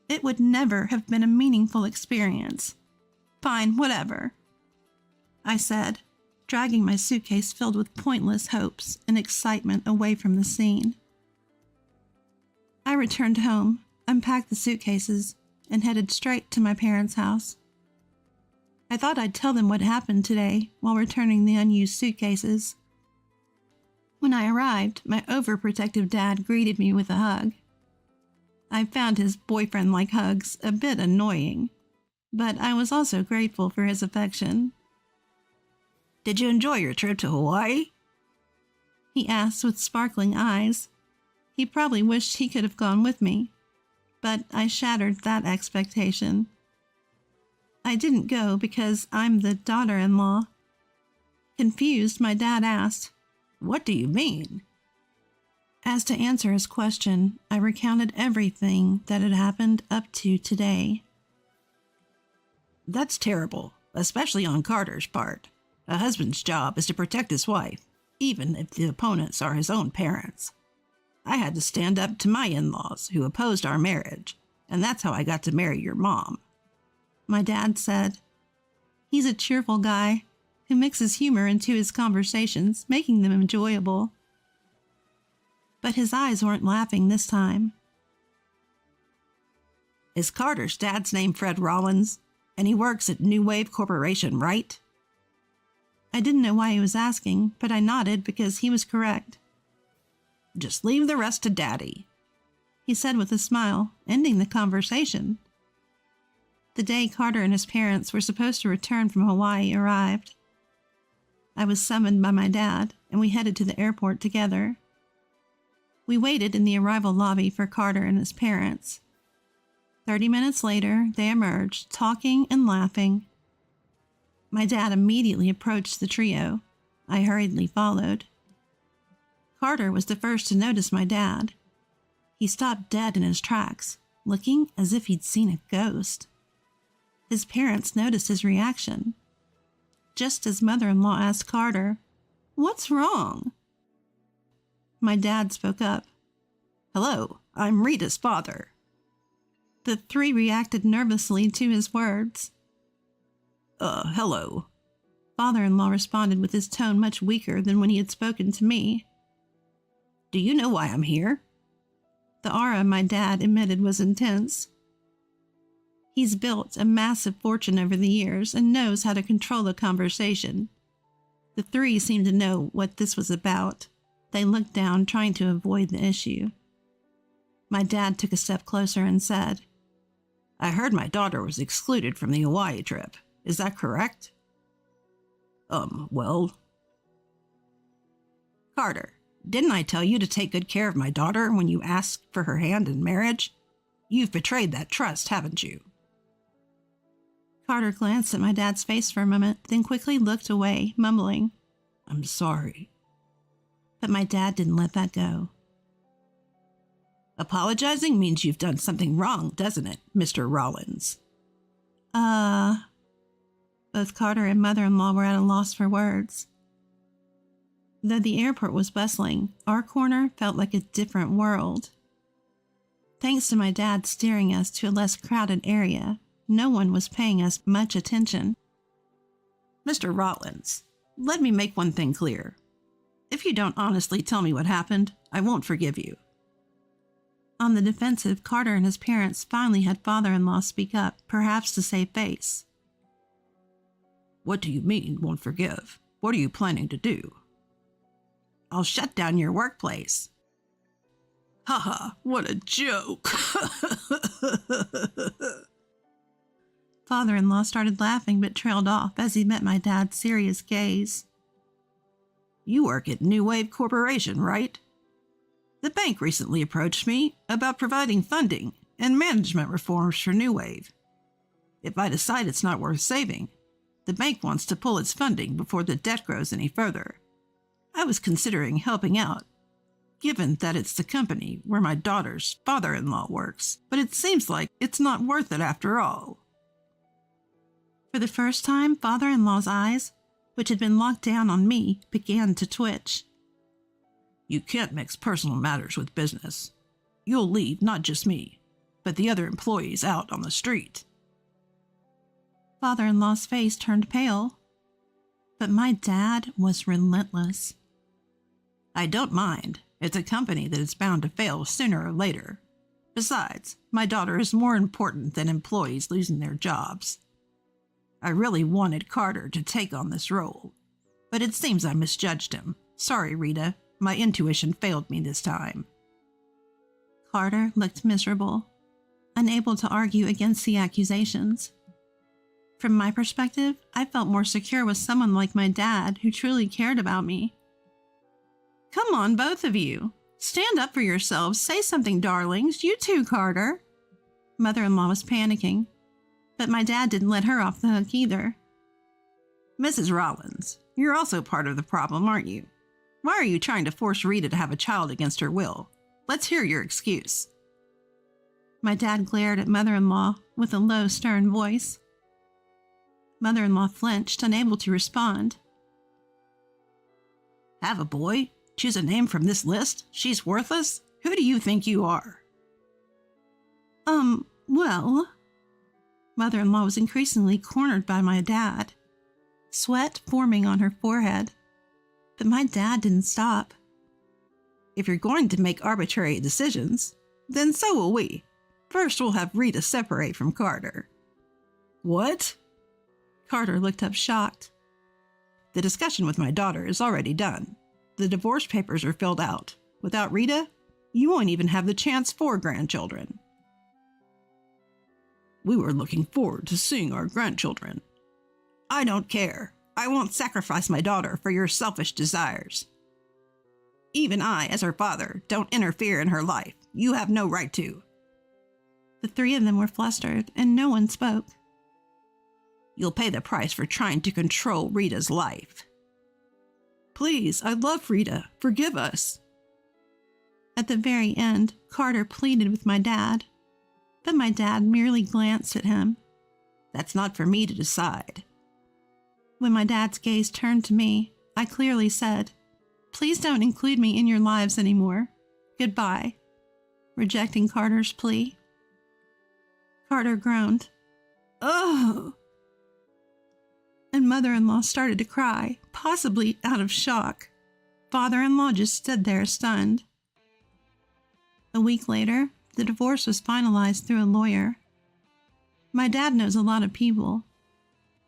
it would never have been a meaningful experience. Fine, whatever, I said, dragging my suitcase filled with pointless hopes and excitement away from the scene. I returned home, unpacked the suitcases, and headed straight to my parents' house. I thought I'd tell them what happened today while returning the unused suitcases. When I arrived, my overprotective dad greeted me with a hug. I found his boyfriend-like hugs a bit annoying, but I was also grateful for his affection. Did you enjoy your trip to Hawaii? He asked with sparkling eyes. He probably wished he could have gone with me, but I shattered that expectation. I didn't go because I'm the daughter-in-law. Confused, my dad asked, "What do you mean?" As to answer his question, I recounted everything that had happened up to today. That's terrible, especially on Carter's part. A husband's job is to protect his wife, even if the opponents are his own parents. I had to stand up to my in-laws who opposed our marriage, and that's how I got to marry your mom. My dad said, "He's a cheerful guy. who mixes humor into his conversations, making them enjoyable. But his eyes weren't laughing this time. Is Carter's dad's name Fred Rollins? And he works at New Wave Corporation, right? I didn't know why he was asking, but I nodded because he was correct. Just leave the rest to Daddy, he said with a smile, ending the conversation. The day Carter and his parents were supposed to return from Hawaii arrived. I was summoned by my dad, and we headed to the airport together. We waited in the arrival lobby for Carter and his parents. 30 minutes later, they emerged, talking and laughing. My dad immediately approached the trio. I hurriedly followed. Carter was the first to notice my dad. He stopped dead in his tracks, looking as if he'd seen a ghost. His parents noticed his reaction. Just as mother-in-law asked Carter, "What's wrong?" My dad spoke up. "Hello, I'm Rita's father." The three reacted nervously to his words. Hello." Father-in-law responded with his tone much weaker than when he had spoken to me. "Do you know why I'm here?" The aura my dad emitted was intense. He's built a massive fortune over the years and knows how to control the conversation. The three seemed to know what this was about. They looked down, trying to avoid the issue. My dad took a step closer and said, "I heard my daughter was excluded from the Hawaii trip. Is that correct?" Well... "Carter, didn't I tell you to take good care of my daughter when you asked for her hand in marriage? You've betrayed that trust, haven't you?" Carter glanced at my dad's face for a moment, then quickly looked away, mumbling, "I'm sorry." But my dad didn't let that go. "Apologizing means you've done something wrong, doesn't it, Mr. Rollins?" Both Carter and mother-in-law were at a loss for words. Though the airport was bustling, our corner felt like a different world. Thanks to my dad steering us to a less crowded area, no one was paying us much attention. "Mr. Rollins, let me make one thing clear. If you don't honestly tell me what happened, I won't forgive you." On the defensive, Carter and his parents finally had father-in-law speak up, perhaps to save face. "What do you mean, won't forgive? What are you planning to do?" "I'll shut down your workplace." "Haha, what a joke." Father-in-law started laughing but trailed off as he met my dad's serious gaze. "You work at New Wave Corporation, right? The bank recently approached me about providing funding and management reforms for New Wave. If I decide it's not worth saving, the bank wants to pull its funding before the debt grows any further. I was considering helping out, given that it's the company where my daughter's father-in-law works, but it seems like it's not worth it after all." For the first time, father-in-law's eyes, which had been locked down on me, began to twitch. "You can't mix personal matters with business. You'll leave not just me, but the other employees out on the street." Father-in-law's face turned pale, but my dad was relentless. "I don't mind. It's a company that is bound to fail sooner or later. Besides, my daughter is more important than employees losing their jobs. I really wanted Carter to take on this role, but it seems I misjudged him. Sorry, Rita. My intuition failed me this time." Carter looked miserable, unable to argue against the accusations. From my perspective, I felt more secure with someone like my dad who truly cared about me. "Come on, both of you. Stand up for yourselves. Say something, darlings. You too, Carter." Mother-in-law was panicking, but my dad didn't let her off the hook either. "Mrs. Rollins, you're also part of the problem, aren't you? Why are you trying to force Rita to have a child against her will? Let's hear your excuse." My dad glared at mother-in-law with a low, stern voice. Mother-in-law flinched, unable to respond. "Have a boy? Choose a name from this list? She's worthless? Who do you think you are?" Well... Mother-in-law was increasingly cornered by my dad. sweat forming on her forehead. But my dad didn't stop. If you're going to make arbitrary decisions, then so will we. First, we'll have Rita separate from Carter. What? Carter looked up shocked. The discussion with my daughter is already done. The divorce papers are filled out. Without Rita, you won't even have the chance for grandchildren. We were looking forward to seeing our grandchildren. I don't care. I won't sacrifice my daughter for your selfish desires. Even I, as her father, don't interfere in her life. You have no right to. The three of them were flustered, and no one spoke. You'll pay the price for trying to control Rita's life. Please, I love Rita. Forgive us. At the very end, Carter pleaded with my dad, but my dad merely glanced at him. That's not for me to decide. When my dad's gaze turned to me, I clearly said, "Please don't include me in your lives anymore. Goodbye," rejecting Carter's plea. Carter groaned, "Oh," and mother-in-law started to cry, possibly out of shock. Father-in-law just stood there stunned. A week later, the divorce was finalized through a lawyer. My dad knows a lot of people,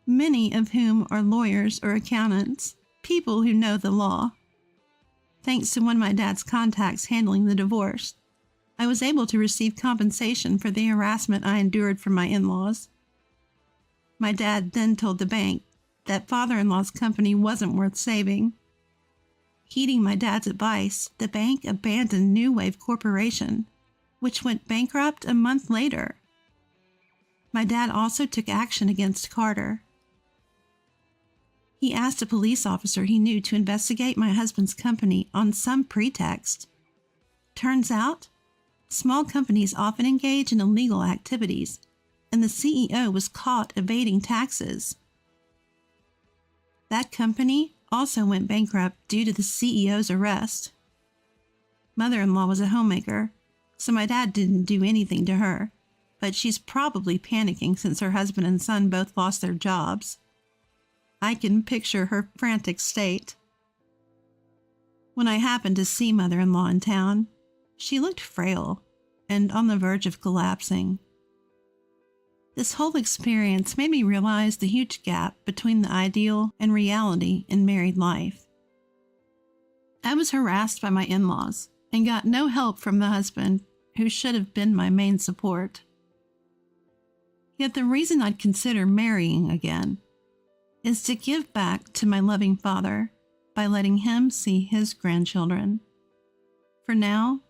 many of whom are lawyers or accountants, people who know the law. Thanks to one of my dad's contacts handling the divorce, I was able to receive compensation for the harassment I endured from my in-laws. My dad then told the bank that father-in-law's company wasn't worth saving. Heeding my dad's advice, the bank abandoned New Wave Corporation, which went bankrupt a month later. My dad also took action against Carter. He asked a police officer he knew to investigate my husband's company on some pretext. Turns out, small companies often engage in illegal activities, and the CEO was caught evading taxes. That company also went bankrupt due to the CEO's arrest. Mother-in-law was a homemaker, so my dad didn't do anything to her, but she's probably panicking since her husband and son both lost their jobs. I can picture her frantic state. When I happened to see mother-in-law in town, she looked frail and on the verge of collapsing. This whole experience made me realize the huge gap between the ideal and reality in married life. I was harassed by my in-laws and got no help from the husband who should have been my main support. Yet the reason I'd consider marrying again is to give back to my loving father by letting him see his grandchildren. For now,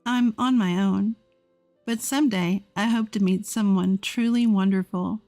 I'm on my own, but someday I hope to meet someone truly wonderful